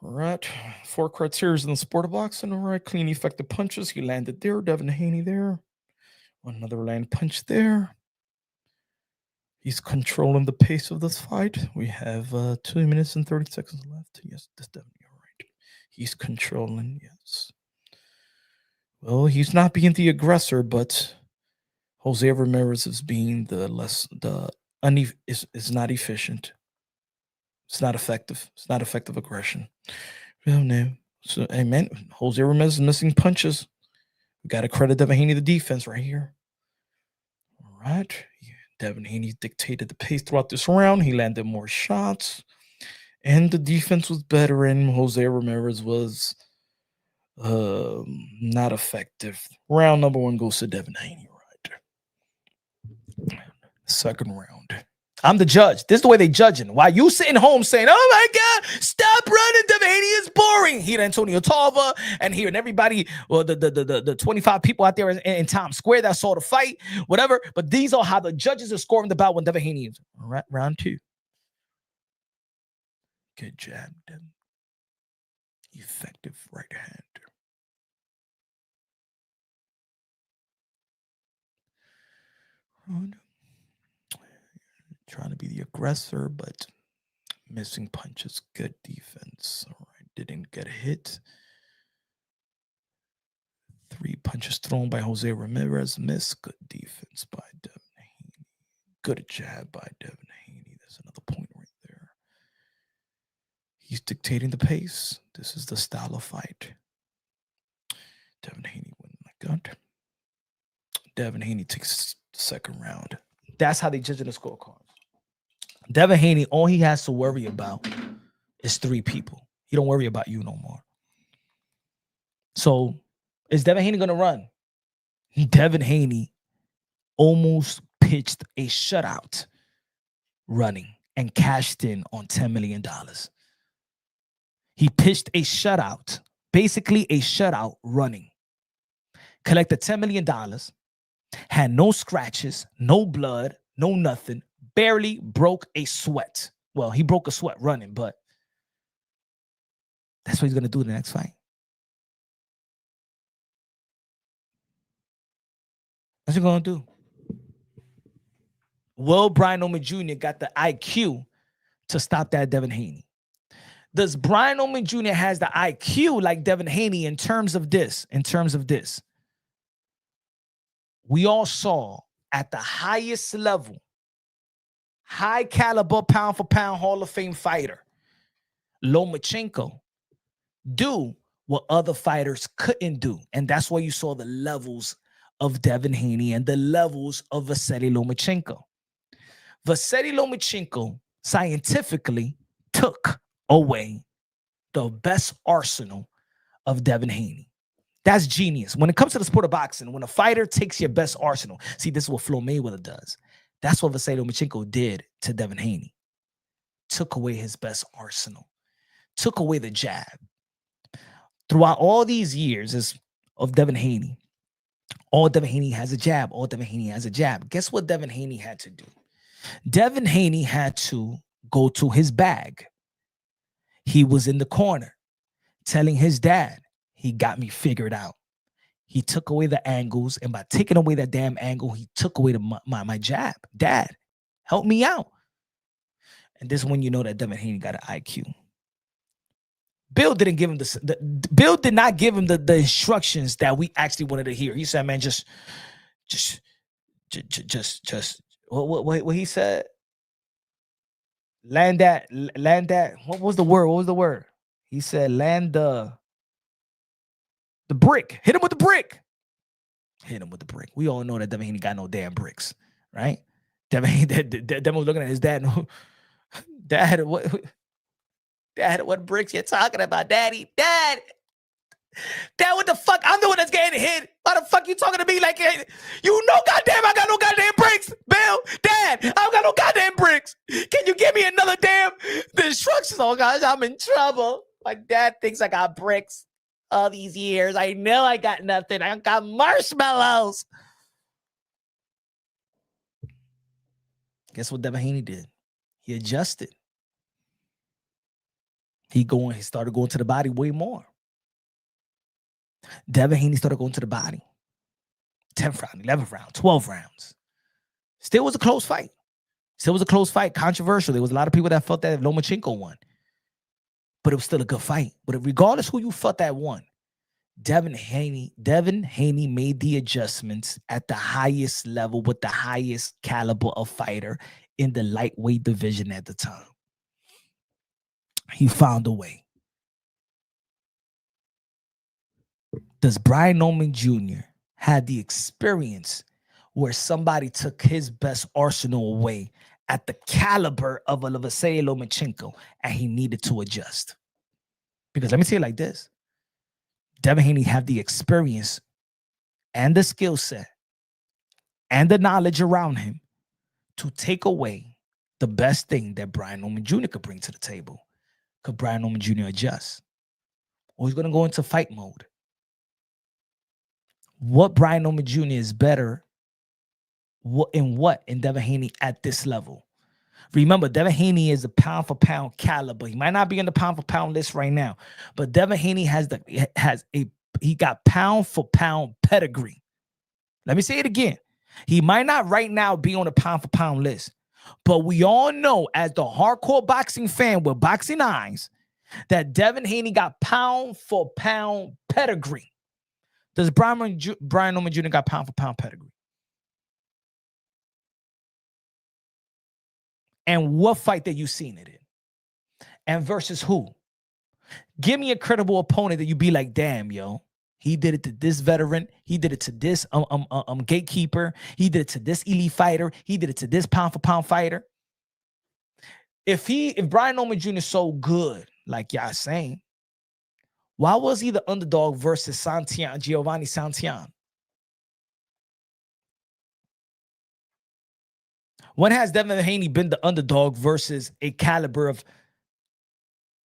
S2: All right. 4 criteria in the sport of boxing. All right. Clean, effective punches. He landed there. Devin Haney there. Another land punch there. He's controlling the pace of this fight. We have 2 minutes and 30 seconds left. Yes, that's definitely all right. He's controlling, yes. Well, he's not being the aggressor, but Jose Ramirez is being is not efficient. It's not effective. It's not effective aggression. Well, no. So, amen. Jose Ramirez is missing punches. We got to credit Devin Haney the defense right here. All right. Yeah. Devin Haney dictated the pace throughout this round. He landed more shots. And the defense was better, and Jose Ramirez was not effective. Round number 1 goes to Devin Haney, right? Second round. I'm the judge. This is the way they judging. While you sitting home saying, oh my God, stop running, Devin Haney is boring. Here Antonio Tarver and hearing everybody, well, the 25 people out there in Times Square that saw the fight, whatever. But these are how the judges are scoring the bout when Devin Haney is. All right, round 2. Good jab, Devin. Effective right hand. Trying to be the aggressor, but missing punches. Good defense. All right, didn't get a hit. 3 punches thrown by Jose Ramirez. Missed. Good defense by Devin Haney. Good jab by Devin Haney. There's another point right there. He's dictating the pace. This is the style of fight. Devin Haney went like that. Devin Haney takes the second round. That's how they judge the scorecard. Devin Haney, all he has to worry about is 3 people. He don't worry about you no more. So, is Devin Haney going to run? Devin Haney almost pitched a shutout running and cashed in on $10 million. He pitched a shutout, basically a shutout running. Collected $10 million, had no scratches, no blood, no nothing, barely broke a sweat. Well, he broke a sweat running, but that's what he's going to do in the next fight. That's what he's going to do. Will Brian Oman Jr. got the IQ to stop that Devin Haney? Does Brian Oman Jr. has the IQ like Devin Haney in terms of this? We all saw at the highest level, high caliber, pound for pound Hall of Fame fighter, Lomachenko, do what other fighters couldn't do. And that's why you saw the levels of Devin Haney and the levels of Vasily Lomachenko. Vasily Lomachenko scientifically took away the best arsenal of Devin Haney. That's genius. When it comes to the sport of boxing, when a fighter takes your best arsenal, see, this is what Floyd Mayweather does. That's what Vasily Lomachenko did to Devin Haney. Took away his best arsenal. Took away the jab. Throughout all these years of Devin Haney, all Devin Haney has a jab. All Devin Haney has a jab. Guess what Devin Haney had to do? Devin Haney had to go to his bag. He was in the corner telling his dad, he got me figured out. He took away the angles, and by taking away that damn angle, he took away my jab. Dad, help me out. And this is when you know that Devin Haney got an IQ. Bill didn't give him Bill did not give him the instructions that we actually wanted to hear. He said, man, just what he said? Land that. What was the word? He said, land the brick. Hit him with the brick. We all know that Devin Haney got no damn bricks, right? Devin was looking at his dad. Dad, what bricks you talking about, Daddy? Dad, what the fuck? I'm the one that's getting hit. Why the fuck you talking to me like, you know, goddamn, I got no goddamn bricks, Bill. Dad, I don't got no goddamn bricks. Can you give me another damn instructions? Oh, gosh, I'm in trouble. My dad thinks I got bricks all these years. I know I got nothing. I got marshmallows. Guess what Devin Haney did? He adjusted. He started going to the body way more. Devin Haney started going to the body. 10th round, 11th round, 12 rounds. Still was a close fight. Controversial. There was a lot of people that felt that Lomachenko won. But it was still a good fight. But regardless who you felt that won, Devin Haney made the adjustments at the highest level with the highest caliber of fighter in the lightweight division at the time. He found a way. Does Brian Oman Jr. have the experience where somebody took his best arsenal away at the caliber of a Vasily Lomachenko and he needed to adjust? Because let me say it like this. Devin Haney had the experience and the skill set and the knowledge around him to take away the best thing that Brian Oman Jr. could bring to the table. Could Brian Oman Jr. adjust? Or he's going to go into fight mode. What Brian Oman Jr. is better in Devin Haney at this level? Remember, Devin Haney is a pound for pound caliber. He might not be on the pound for pound list right now, but Devin Haney he got pound for pound pedigree. Let me say it again. He might not right now be on the pound for pound list, but we all know as the hardcore boxing fan with boxing eyes that Devin Haney got pound for pound pedigree. Does Brian Oman Jr. got pound for pound pedigree? And what fight that you seen it in? And versus who? Give me a credible opponent that you be like, damn, yo, he did it to this veteran. He did it to this gatekeeper. He did it to this elite fighter. He did it to this pound for pound fighter. If Brian Oman Jr. is so good, like y'all saying, why was he the underdog versus Giovanni Santillan? When has Devin Haney been the underdog versus a caliber of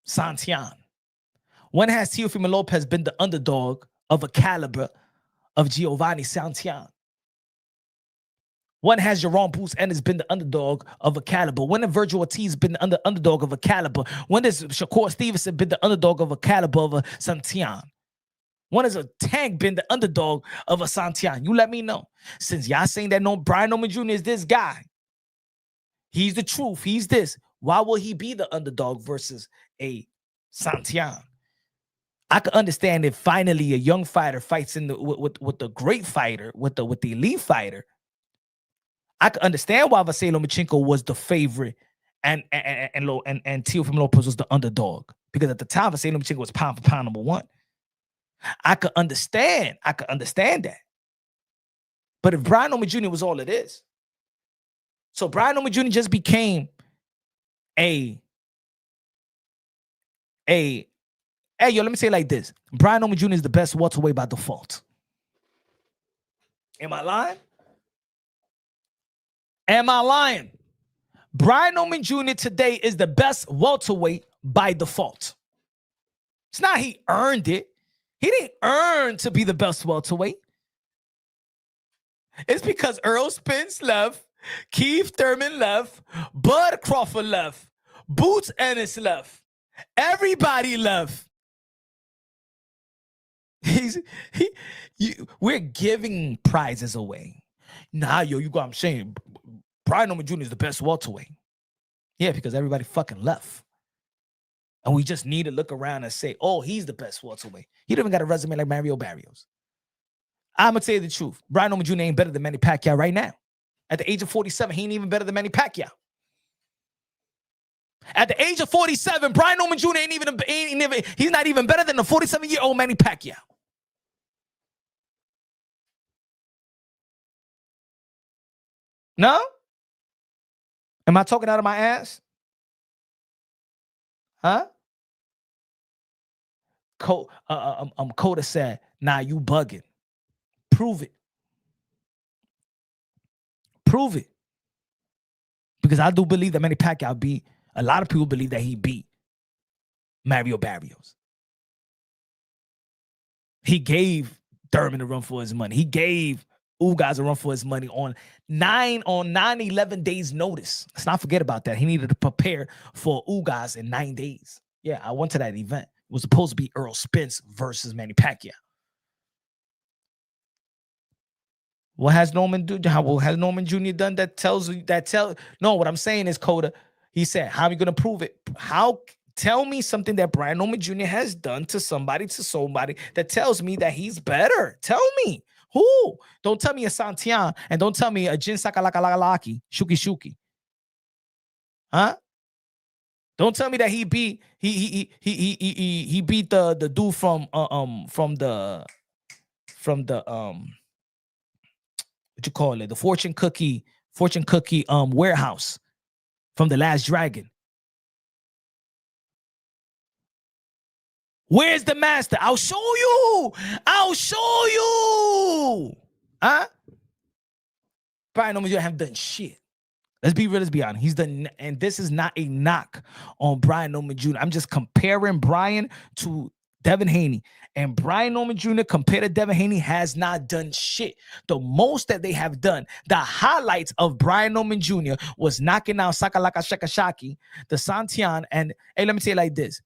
S2: Santillan? When has Teofimo Lopez been the underdog of a caliber of Giovanni Santillan? When has Jerome Bruce Ennis been the underdog of a caliber? When has Virgil Ortiz been the underdog of a caliber? When has Shakur Stevenson been the underdog of a caliber of a Santillan? When has a Tank been the underdog of a Santillan? You let me know. Since y'all saying that Brian Norman Jr. is this guy, he's the truth, he's this, why will he be the underdog versus a Santillan? I can understand if finally a young fighter fights in with the great fighter, with the elite fighter. I can understand why Vasily Lomachenko was the favorite and Teofimo Lopez was the underdog, because at the time Vasily Lomachenko was pound for pound number one. I could understand that. But if Brian Norman Jr. was all it is, so Brian Norman Jr. just became hey, yo, let me say it like this. Brian Norman Jr. is the best welterweight by default. Am I lying? Am I lying? Brian Norman Jr. today is the best welterweight by default. It's not he earned it. He didn't earn to be the best welterweight. It's because Earl Spence left, Keith Thurman left, Bud Crawford left, Boots Ennis left. Everybody left. We're giving prizes away. Nah, yo, you got what I'm saying. Brian Norman Jr. is the best welterweight. Yeah, because everybody fucking left. And we just need to look around and say, oh, he's the best welterweight. He don't even got a resume like Mario Barrios. I'm going to tell you the truth. Brian Norman Jr. ain't better than Manny Pacquiao right now. At the age of 47, he ain't even better than Manny Pacquiao. At the age of 47, Brian Norman Jr. he's not even better than the 47-year-old Manny Pacquiao. No? Am I talking out of my ass? Huh? Coda said, nah, you bugging. Prove it. Prove it. Because I do believe that Manny Pacquiao beat, a lot of people believe that he beat Mario Barrios. He gave Thurman a run for his money. He gave Ugas a run for his money on 11 days notice. Let's not forget about that. He needed to prepare for Ugas in 9 days. Yeah, I went to that event. It was supposed to be Earl Spence versus Manny Pacquiao. What has Norman do? What has Norman Jr. done that tells you no, what I'm saying is, Coda, he said, how are you going to prove it? Tell me something that Brian Norman Jr. has done to somebody that tells me that he's better. Tell me. Who? Don't tell me a Santillan, and don't tell me a Jin Sakalakalaki, Shuki. Huh? Don't tell me that he beat the dude from the what you call it, the fortune cookie warehouse from The Last Dragon. Where's the master? I'll show you. Huh? Brian Norman Jr. have done shit. Let's be real, let's be honest. He's done, and this is not a knock on Brian Norman Jr. I'm just comparing Brian to Devin Haney. And Brian Norman Jr. compared to Devin Haney has not done shit. The most that they have done, the highlights of Brian Norman Jr. was knocking out Sakalaka Shakashaki, the Santillan, and hey, let me tell you like this.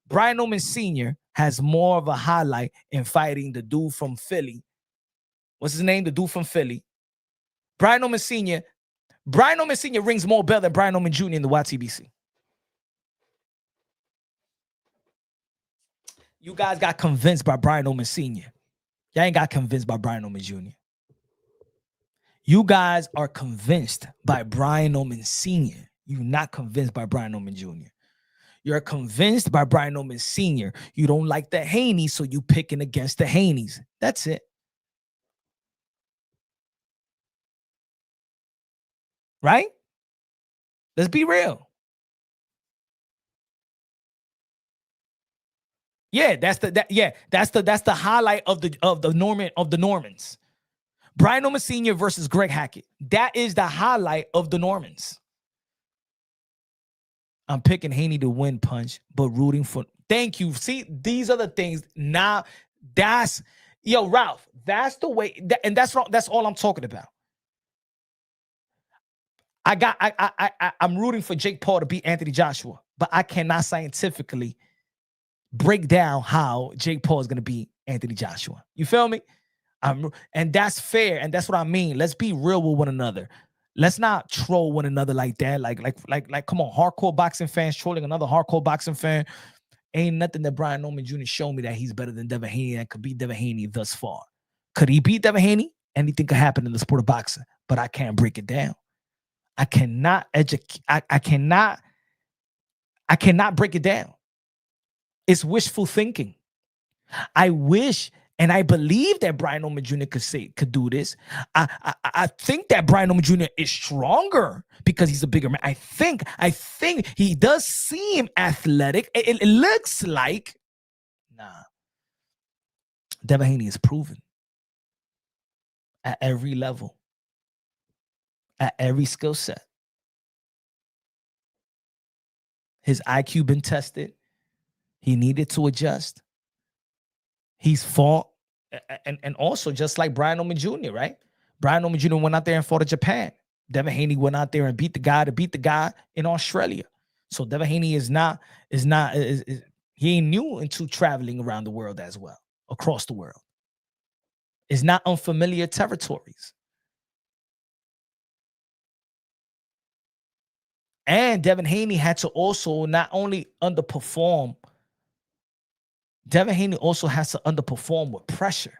S2: Brian Norman Sr. has more of a highlight in fighting the dude from Philly. What's his name? The dude from Philly. Brian Norman Sr. rings more bell than Brian Norman Jr. in the YTBC. You guys got convinced by Brian Norman Sr. Y'all ain't got convinced by Brian Norman Jr. You guys are convinced by Brian Norman Sr. You're not convinced by Brian Norman Jr. You're convinced by Brian Norman Sr. You don't like the Haney, so you picking against the Haneys. That's it. Right? Let's be real. Yeah, that's the highlight of the Normans. Brian Norman Sr. versus Greg Hackett. That is the highlight of the Normans. I'm picking Haney to win punch, but rooting for Thank you. See, these are the things. Now, that's yo, Ralph. That's the way, and that's all I'm talking about. I'm rooting for Jake Paul to beat Anthony Joshua, but I cannot scientifically break down how Jake Paul is going to beat Anthony Joshua. You feel me? And that's fair, and that's what I mean. Let's be real with one another. Let's not troll one another like that. Like, come on, hardcore boxing fans trolling another hardcore boxing fan. Ain't nothing that Brian Norman Jr. showed me that he's better than Devin Haney and could beat Devin Haney thus far. Could he beat Devin Haney? Anything could happen in the sport of boxing, but I can't break it down. I cannot educate. I cannot break it down. It's wishful thinking. I wish and I believe that Brian Norman Jr. could do this. I think that Brian Norman Jr. is stronger because he's a bigger man. I think he does seem athletic. It looks like, nah. Devin Haney is proven at every level, at every skill set. His IQ been tested. He needed to adjust. He's fought, and also just like Brian Norman Jr., right? Brian Norman Jr. went out there and fought in Japan. Devin Haney went out there and beat the guy in Australia. So Devin Haney he ain't new into traveling around the world as well, across the world. It's not unfamiliar territories. And Devin Haney had to also not only underperform, Devin Haney also has to underperform with pressure.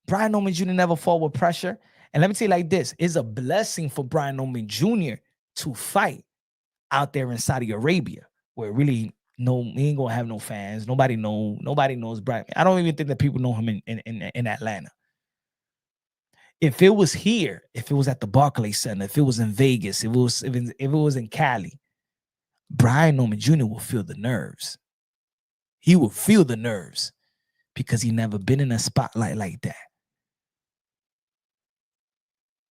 S2: Brian Norman Jr. never fought with pressure. And let me tell you like this, it's a blessing for Brian Norman Jr. to fight out there in Saudi Arabia, where really he ain't gonna have no fans. Nobody knows Brian. I don't even think that people know him in Atlanta. If it was here, if it was at the Barclays Center, if it was in Vegas, if it was in Cali, Brian Norman Jr. will feel the nerves. He will feel the nerves because he never been in a spotlight like that.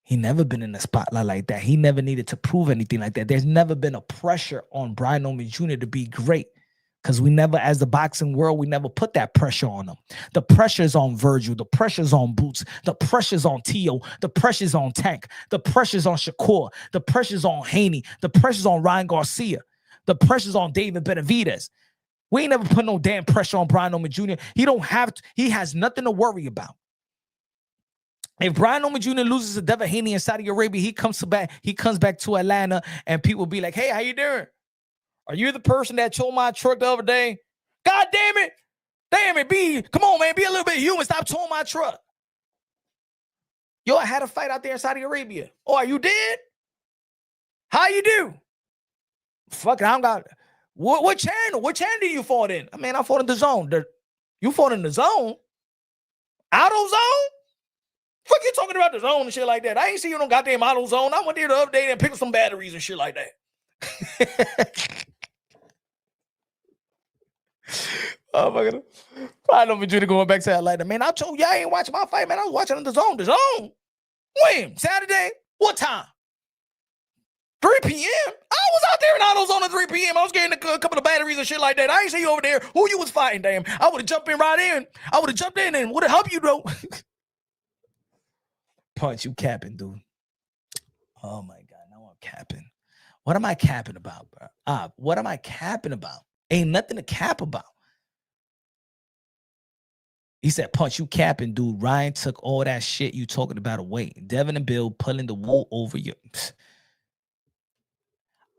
S2: He never been in a spotlight like that. He never needed to prove anything like that. There's never been a pressure on Brian Norman Jr. to be great because we never, as the boxing world, we never put that pressure on him. The pressure's on Virgil. The pressure's on Boots. The pressure's on Tio. The pressure's on Tank. The pressure's on Shakur. The pressure's on Haney. The pressure's on Ryan Garcia. The pressure's on David Benavidez. We ain't never put no damn pressure on Brian Norman Jr. He has nothing to worry about. If Brian Norman Jr. loses to Devin Haney in Saudi Arabia, he comes back to Atlanta and people be like, hey, how you doing? Are you the person that towed my truck the other day? God damn it. Damn it, come on, man, be a little bit human. Stop towing my truck. Yo, I had a fight out there in Saudi Arabia. Oh, are you dead? How you do? Fuck it, I don't got what channel? What channel do you fought in? I mean, I fought in the zone. You fought in the zone? Auto zone? Fuck you talking about the zone and shit like that. I ain't see you no goddamn auto zone. I went there the other day and picked up some batteries and shit like that. Oh my God. I know Junior going back to Atlanta. Man, I told you I ain't watching my fight, man. I was watching in the zone. The zone? When? Saturday? What time? 3 p.m.? I was out there in AutoZone at 3 p.m. I was getting a couple of batteries and shit like that. I ain't see you over there. Who you was fighting, damn? I would have jumped in right in. I would have jumped in and would have helped you, though. Punch, you capping, dude. Oh, my God. Now I'm capping. What am I capping about, bro? What am I capping about? Ain't nothing to cap about. He said, Punch, you capping, dude. Ryan took all that shit you talking about away. Devin and Bill pulling the wool over you.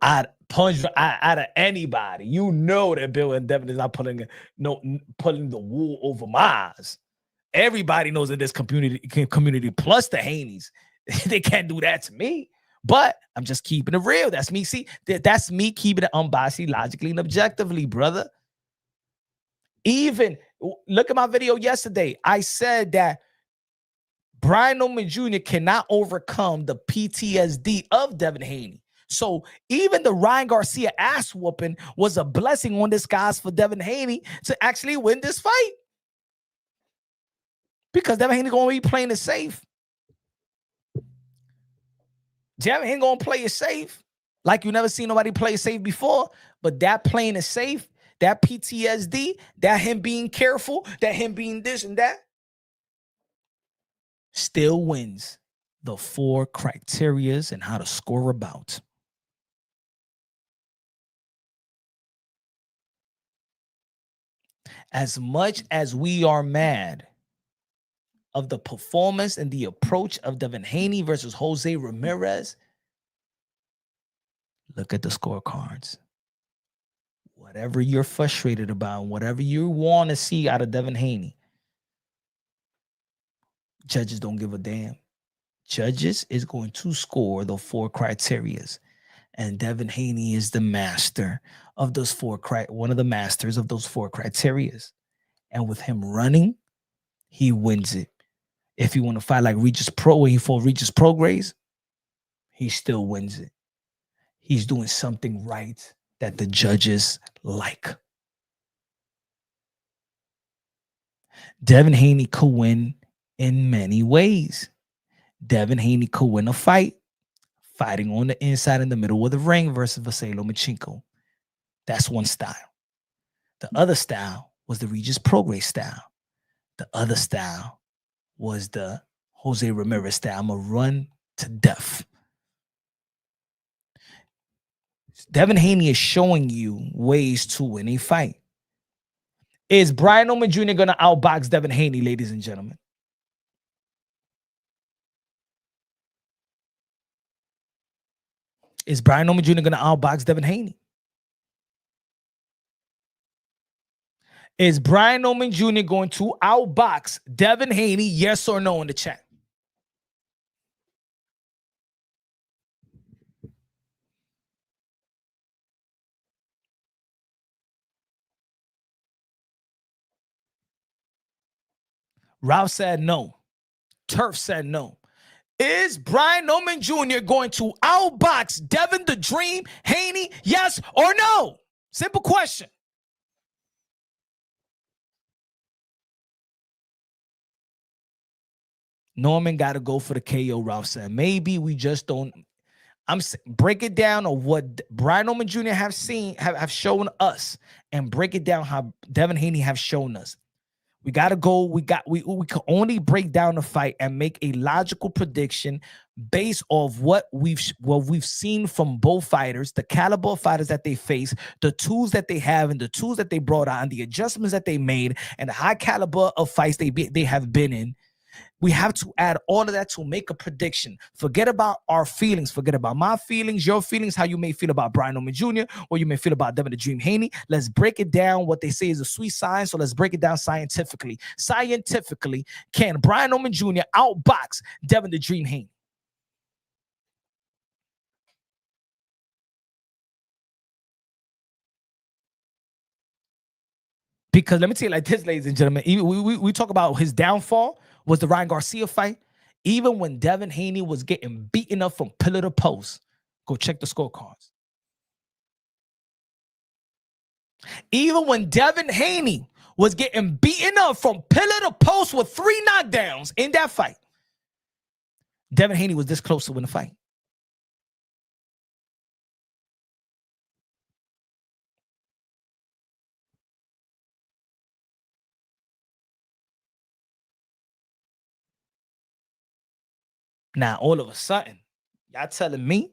S2: Out of anybody, you know that Bill and Devin is not pulling the wool over my eyes. Everybody knows in this community plus the Haneys, they can't do that to me. But I'm just keeping it real. That's me. See, that's me keeping it unbiased, logically, and objectively, brother. Even look at my video yesterday. I said that Brian Norman Jr. cannot overcome the PTSD of Devin Haney. So even the Ryan Garcia ass whooping was a blessing on disguise for Devin Haney to actually win this fight. Because Devin Haney going to be playing it safe. Devin ain't going to play it safe like you never seen nobody play it safe before. But that playing it safe, that PTSD, that him being careful, that him being this and that, still wins the 4 criterias and how to score a bout. As much as we are mad of the performance and the approach of Devin Haney versus Jose Ramirez, look at the scorecards. Whatever you're frustrated about, whatever you want to see out of Devin Haney, judges don't give a damn. Judges is going to score the 4 criterias. And Devin Haney is the master of those 4 one of the masters of those 4 criterias. And with him running, he wins it. If you want to fight like Regis Pro, when he fought Regis Prograis, he still wins it. He's doing something right that the judges like. Devin Haney could win in many ways. Devin Haney could win a fight fighting on the inside in the middle of the ring versus Vasily Lomachenko. That's one style. The other style was the Regis Prograis style. The other style was the Jose Ramirez style. I'm going to run to death. Devin Haney is showing you ways to win a fight. Is Brian Oman Jr. going to outbox Devin Haney, ladies and gentlemen? Is Brian Oman Jr. going to outbox Devin Haney? Is Brian Oman Jr. going to outbox Devin Haney? Yes or no in the chat. Ralph said no. Turf said no. Is Brian Oman Jr. going to outbox Devin the Dream Haney? Yes or no? Simple question. Norman got to go for the KO, Ralph said. Maybe we just don't. Break it down of what Brian Oman Jr. have shown us, and break it down how Devin Haney have shown us. We got to go. We can only break down the fight and make a logical prediction based off what we've seen from both fighters, the caliber of fighters that they face, the tools that they have, and the tools that they brought on, the adjustments that they made, and the high caliber of fights they have been in. We have to add all of that to make a prediction. Forget about our feelings. Forget about my feelings, your feelings, how you may feel about Brian Oman Jr., or you may feel about Devin the Dream Haney. Let's break it down. What they say is a sweet science, so let's break it down scientifically. Scientifically, can Brian Oman Jr. outbox Devin the Dream Haney? Because let me tell you like this, ladies and gentlemen, we talk about his downfall was the Ryan Garcia fight. Even when Devin Haney was getting beaten up from pillar to post, go check the scorecards. Even when Devin Haney was getting beaten up from pillar to post with 3 knockdowns in that fight, Devin Haney was this close to win the fight. Now, all of a sudden, y'all telling me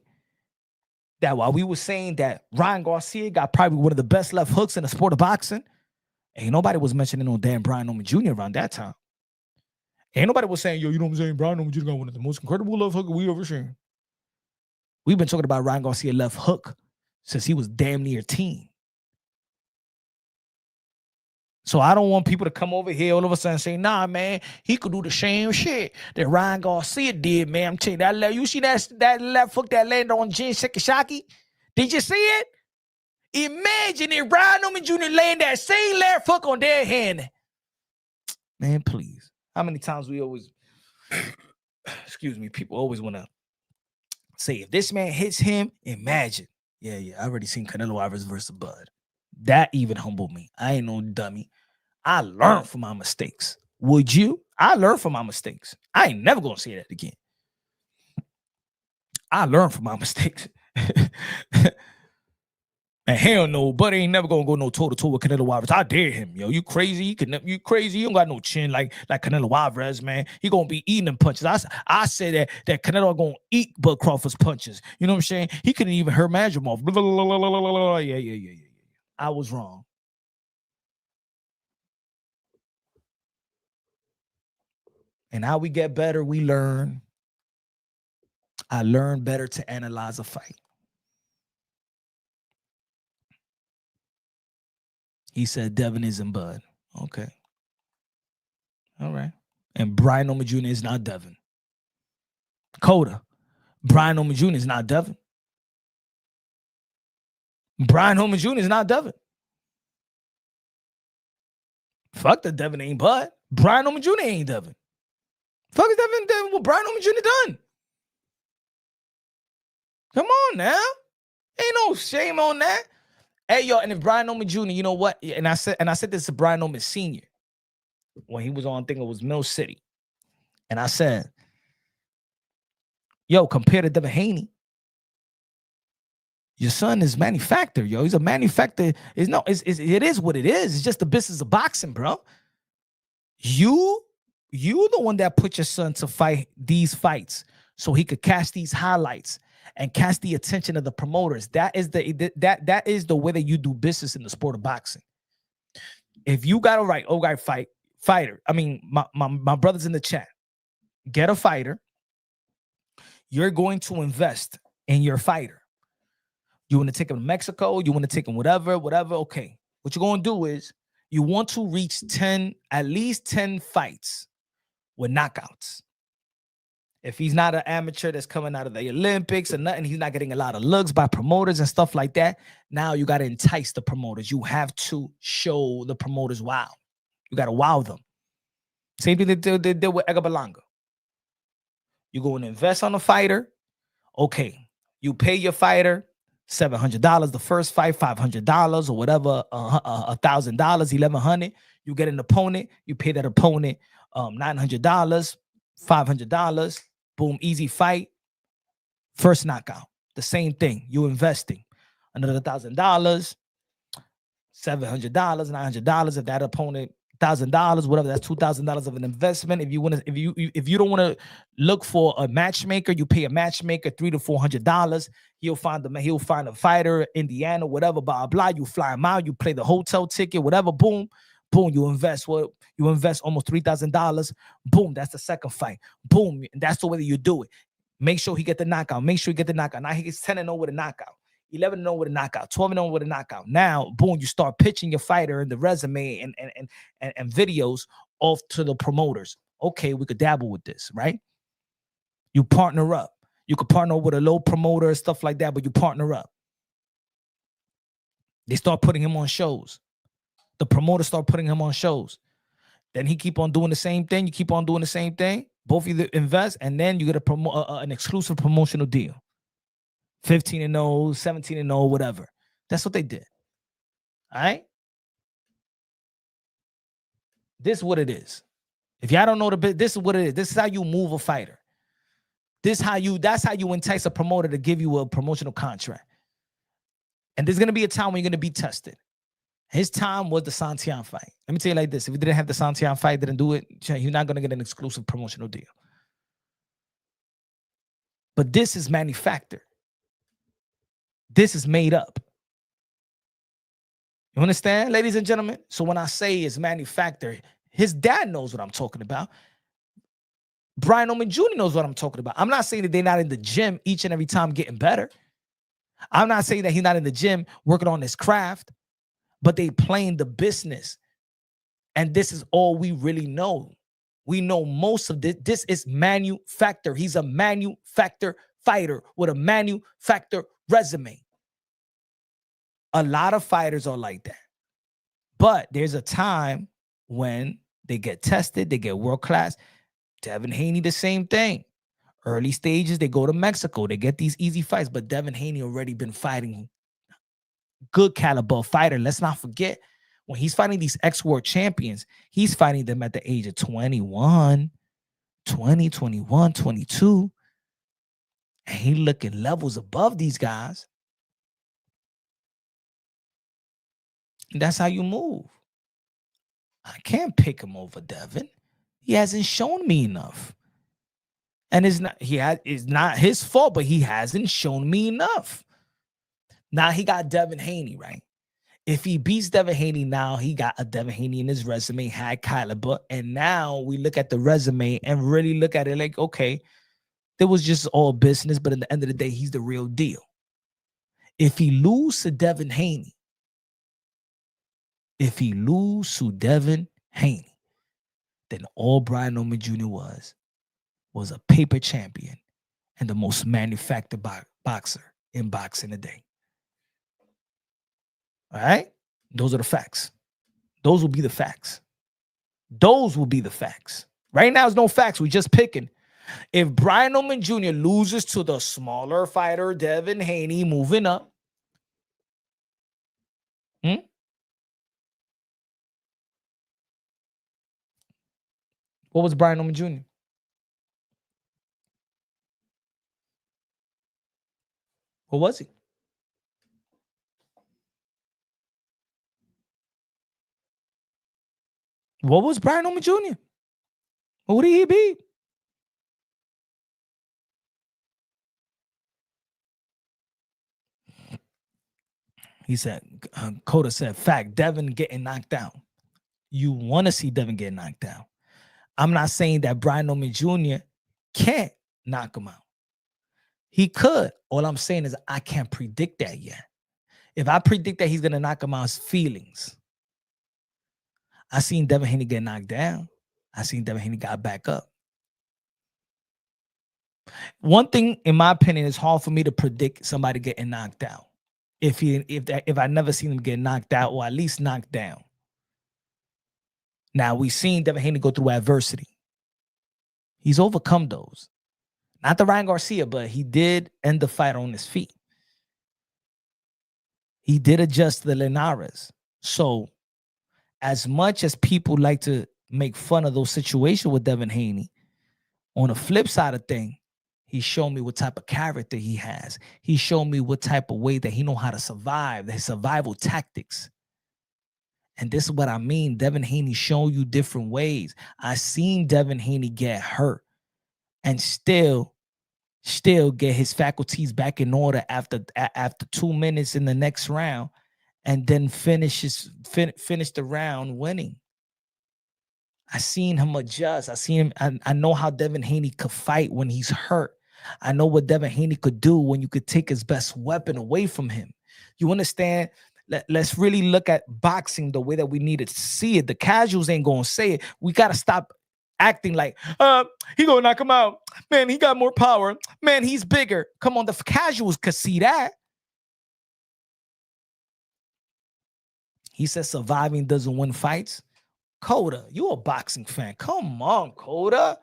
S2: that while we were saying that Ryan Garcia got probably one of the best left hooks in the sport of boxing, ain't nobody was mentioning no damn Brian Oman Jr. around that time. Ain't nobody was saying, yo, you know what I'm saying? Brian Oman Jr. got one of the most incredible left hooks we ever seen. We've been talking about Ryan Garcia left hook since he was damn near teen. So I don't want people to come over here all of a sudden and say, nah, man, he could do the same shit that Ryan Garcia did, man. I'm telling you, you see that left hook that landed on Jin Sekishaki? Did you see it? Imagine if Brian Oman Jr. laying that same left hook on their hand. Man, please. How many times we always, excuse me, people always want to say, if this man hits him, imagine. Yeah, I already seen Canelo Alvarez versus Bud. That even humbled me. I ain't no dummy. I learned from my mistakes. Would you? I learned from my mistakes. I ain't never going to say that again. I learned from my mistakes. And And hell no, Buddy ain't never gonna go no toe-to-toe with Canelo Alvarez. I dare him, yo. You crazy? You crazy? You don't got no chin like Canelo Alvarez, man. He gonna be eating them punches. I said that Canelo gonna eat Bud Crawford's punches. You know what I'm saying? He couldn't even hurt Madrimov. Yeah. I was wrong. And how we get better, we learn. I learned better to analyze a fight. He said Devin isn't Bud. Okay. All right. And Brian Noma Jr. is not Devin. Coda. Brian Noma Jr. is not Devin. Brian Noma Jr. is not Devin. Fuck the Devin ain't Bud. Brian Noma Jr. ain't Devin. Fuck is Devin what Brian Noma Jr. done? Come on now. Ain't no shame on that. Hey, yo, and if Brian Noma Jr., you know what? And I said this to Brian Noma Sr. when he was on, I think it was Mill City. And I said, yo, compared to Devin Haney, your son is manufactured, yo. He's a manufacturer. It is what it is. It's just the business of boxing, bro. You the one that put your son to fight these fights so he could catch these highlights and catch the attention of the promoters. That is the way that you do business in the sport of boxing. If you got a right, fighter. I mean, my brothers in the chat, get a fighter. You're going to invest in your fighter. You want to take him to Mexico, you want to take him whatever. Okay. What you're going to do is you want to reach at least 10 fights with knockouts. If he's not an amateur that's coming out of the Olympics or nothing, he's not getting a lot of looks by promoters and stuff like that. Now you got to entice the promoters. You have to show the promoters wow. You got to wow them. Same thing they did with Edgar Berlanga. You go and invest on a fighter. Okay. You pay your fighter $700 the first fight, $500 or whatever, $1,000, $1,100. You get an opponent. You pay that opponent $900, $500. Boom, easy fight. First knockout. The same thing. You investing another $1,000, $700, $900. If that opponent $1,000, whatever, that's $2,000 of an investment. If you don't want to look for a matchmaker, you pay a matchmaker $300 to $400. He'll find a fighter, Indiana, whatever, blah blah. You fly him out, you play the hotel ticket, whatever. Boom. You invest almost $3,000. Boom, that's the second fight. Boom, that's the way that you do it. Make sure he get the knockout. Now he gets 10-0 with a knockout. 11-0 with a knockout, 12-0 with a knockout. Now, boom, you start pitching your fighter and the resume and videos off to the promoters. Okay, we could dabble with this, right? You partner up. You could partner with a low promoter, stuff like that, but you partner up. They start putting him on shows. The promoters start putting him on shows. Then he keep on doing the same thing. You keep on doing the same thing. Both of you invest, and then you get an exclusive promotional deal. 15-0, 17-0, whatever. That's what they did. All right? This is what it is. If y'all don't know this is what it is. This is how you move a fighter. That's how you entice a promoter to give you a promotional contract. And there's going to be a time when you're going to be tested. His time was the Santian fight. Let me tell you like this. If he didn't have the Santian fight, didn't do it, you're not going to get an exclusive promotional deal. But this is manufactured. This is made up. You understand, ladies and gentlemen? So when I say it's manufactured, his dad knows what I'm talking about. Brian Noma Jr. knows what I'm talking about. I'm not saying that they're not in the gym each and every time getting better. I'm not saying that he's not in the gym working on his craft, but they playing the business. And this is all we really know. We know most of this. This is manufactured. He's a manufactured fighter with a manufactured resume. A lot of fighters are like that. But there's a time when they get tested, they get world class. Devin Haney, the same thing. Early stages, they go to Mexico. They get these easy fights. But Devin Haney already been fighting good caliber fighter. Let's not forget, when he's fighting these ex-world champions, he's fighting them at the age of 21, 21, 22. And he looking levels above these guys. That's how you move. I can't pick him over Devin. He hasn't shown me enough. And it's not his fault, but he hasn't shown me enough. Now he got Devin Haney, right? If he beats Devin Haney now, he got a Devin Haney in his resume, high caliber. And now we look at the resume and really look at it like, okay, it was just all business, but at the end of the day, he's the real deal. If he lose to Devin Haney, then all Brian Norman Jr. was a paper champion and the most manufactured boxer in boxing today. All right? Those are the facts. Those will be the facts. Right now, there's no facts. We're just picking. If Brian Norman Jr. loses to the smaller fighter, Devin Haney, moving up, what was Brian Norman Jr.? What was he? What was Brian Norman Jr.? Who did he beat? He said, Coda said, fact, Devin getting knocked down. You want to see Devin get knocked down. I'm not saying that Brian Norman Jr. can't knock him out. He could. All I'm saying is I can't predict that yet. If I predict that he's going to knock him out, it's feelings. I seen Devin Haney get knocked down. I seen Devin Haney got back up. One thing, in my opinion, it's hard for me to predict somebody getting knocked out. If I never seen him get knocked out or at least knocked down. Now, we've seen Devin Haney go through adversity. He's overcome those. Not the Ryan Garcia, but he did end the fight on his feet. He did adjust the Linares. So, as much as people like to make fun of those situations with Devin Haney, on the flip side of thing, he showed me what type of character he has. He showed me what type of way that he know how to survive, his survival tactics. And this is what I mean. Devin Haney showing you different ways. I seen Devin Haney get hurt and still get his faculties back in order after 2 minutes in the next round, and then finish the round winning. I seen him adjust. I know how Devin Haney could fight when he's hurt. I know what Devin Haney could do when you could take his best weapon away from him. You understand? Let's really look at boxing the way that we need to see it. The casuals ain't gonna say it. We gotta stop acting like, he gonna knock him out. Man, he got more power. Man, he's bigger. Come on, the casuals could see that. He says surviving doesn't win fights. Coda, you a boxing fan. Come on, Coda.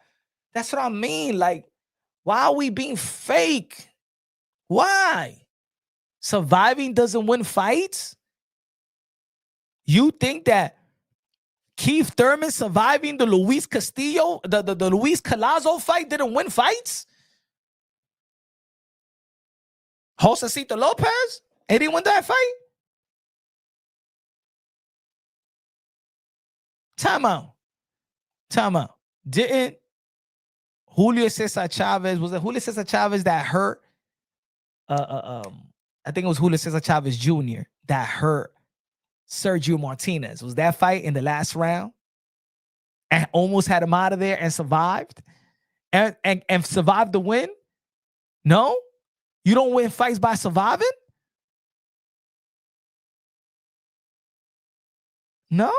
S2: That's what I mean. Like, why are we being fake? Why? Surviving doesn't win fights? You think that Keith Thurman surviving the Luis Castillo, the Luis Collazo fight didn't win fights? Josecito Lopez? He didn't win that fight? Time out. Didn't Julio Cesar Chavez, was it Julio Cesar Chavez that hurt? I think it was Julio Cesar Chavez Jr. that hurt Sergio Martinez. Was that fight in the last round? And almost had him out of there and survived? And survived the win? No? You don't win fights by surviving? No?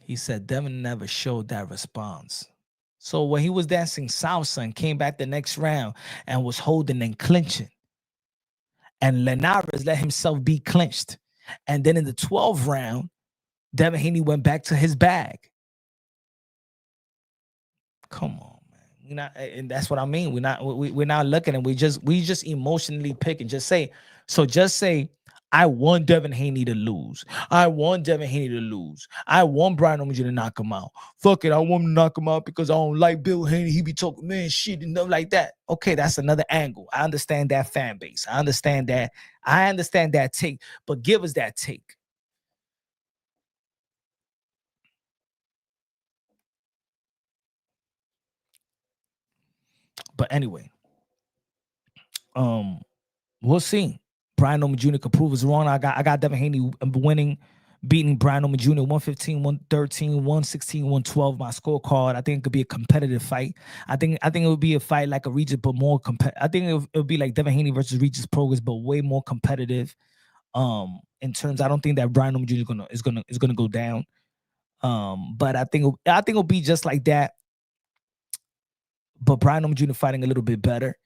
S2: He said Devin never showed that response. So when he was dancing salsa and came back the next round and was holding and clinching, and Linares let himself be clinched, and then in the 12th round, Devin Haney went back to his bag. Come on, man. And that's what I mean. We're not looking, and we just emotionally pick and just say. I want Devin Haney to lose. I want Devin Haney to lose. I want Brian Omega to knock him out. Fuck it, I want him to knock him out because I don't like Bill Haney. He be talking man shit and stuff like that. Okay, that's another angle. I understand that fan base. I understand that. I understand that take, but give us that take. But anyway, we'll see. Brian Omega Jr. could prove us wrong. I got Devin Haney winning, beating Brian Omega Jr. 115, 113, 116, 112. My scorecard. I think it could be a competitive fight. I think it would be a fight like a Regis, but more I think it would be like Devin Haney versus Regis Progress, but way more competitive. In terms, I don't think that Brian Omega Jr. is gonna go down. But I think it'll be just like that. But Brian Omega Jr. fighting a little bit better.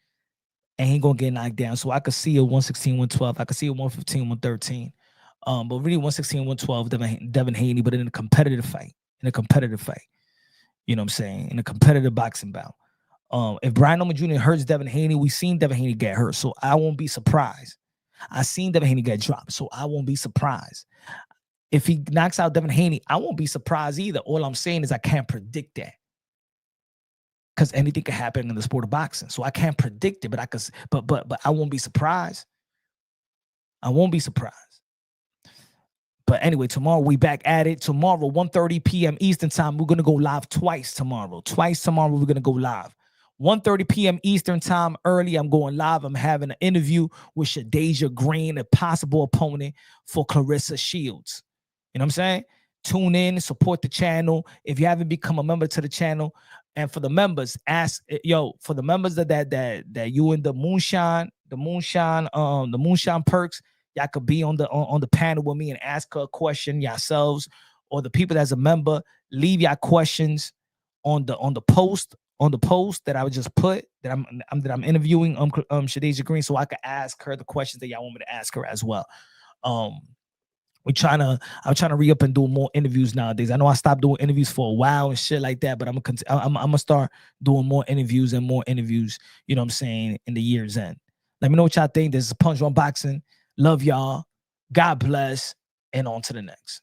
S2: And he gonna get knocked down. So I could see a 116, 112. I could see a 115, 113. But really 116, 112, Devin Haney, but in a competitive fight. You know what I'm saying? In a competitive boxing bout. If Brian Omega Jr. hurts Devin Haney, we've seen Devin Haney get hurt. So I won't be surprised. I seen Devin Haney get dropped. So I won't be surprised. If he knocks out Devin Haney, I won't be surprised either. All I'm saying is I can't predict that. Because anything can happen in the sport of boxing. So I can't predict it, but I won't be surprised. I won't be surprised. But anyway, tomorrow we back at it. Tomorrow, 1:30 p.m. Eastern time, we're going to go live twice tomorrow. We're going to go live. 1:30 p.m. Eastern time, early, I'm going live. I'm having an interview with Shadeja Green, a possible opponent for Clarissa Shields. You know what I'm saying? Tune in, support the channel. If you haven't become a member to the channel, and for the members, for the members that you in the moonshine perks, y'all could be on the panel with me and ask her a question yourselves, or the people that's a member, leave your questions on the post that I would just put that I'm interviewing Shadeja Green, so I could ask her the questions that y'all want me to ask her as well. I'm trying to re-up and do more interviews nowadays. I know I stopped doing interviews for a while and shit like that, but I'm gonna start doing more interviews, you know what I'm saying, in the year's end. Let me know what y'all think. This is Punch on Boxing. Love y'all. God bless, and on to the next.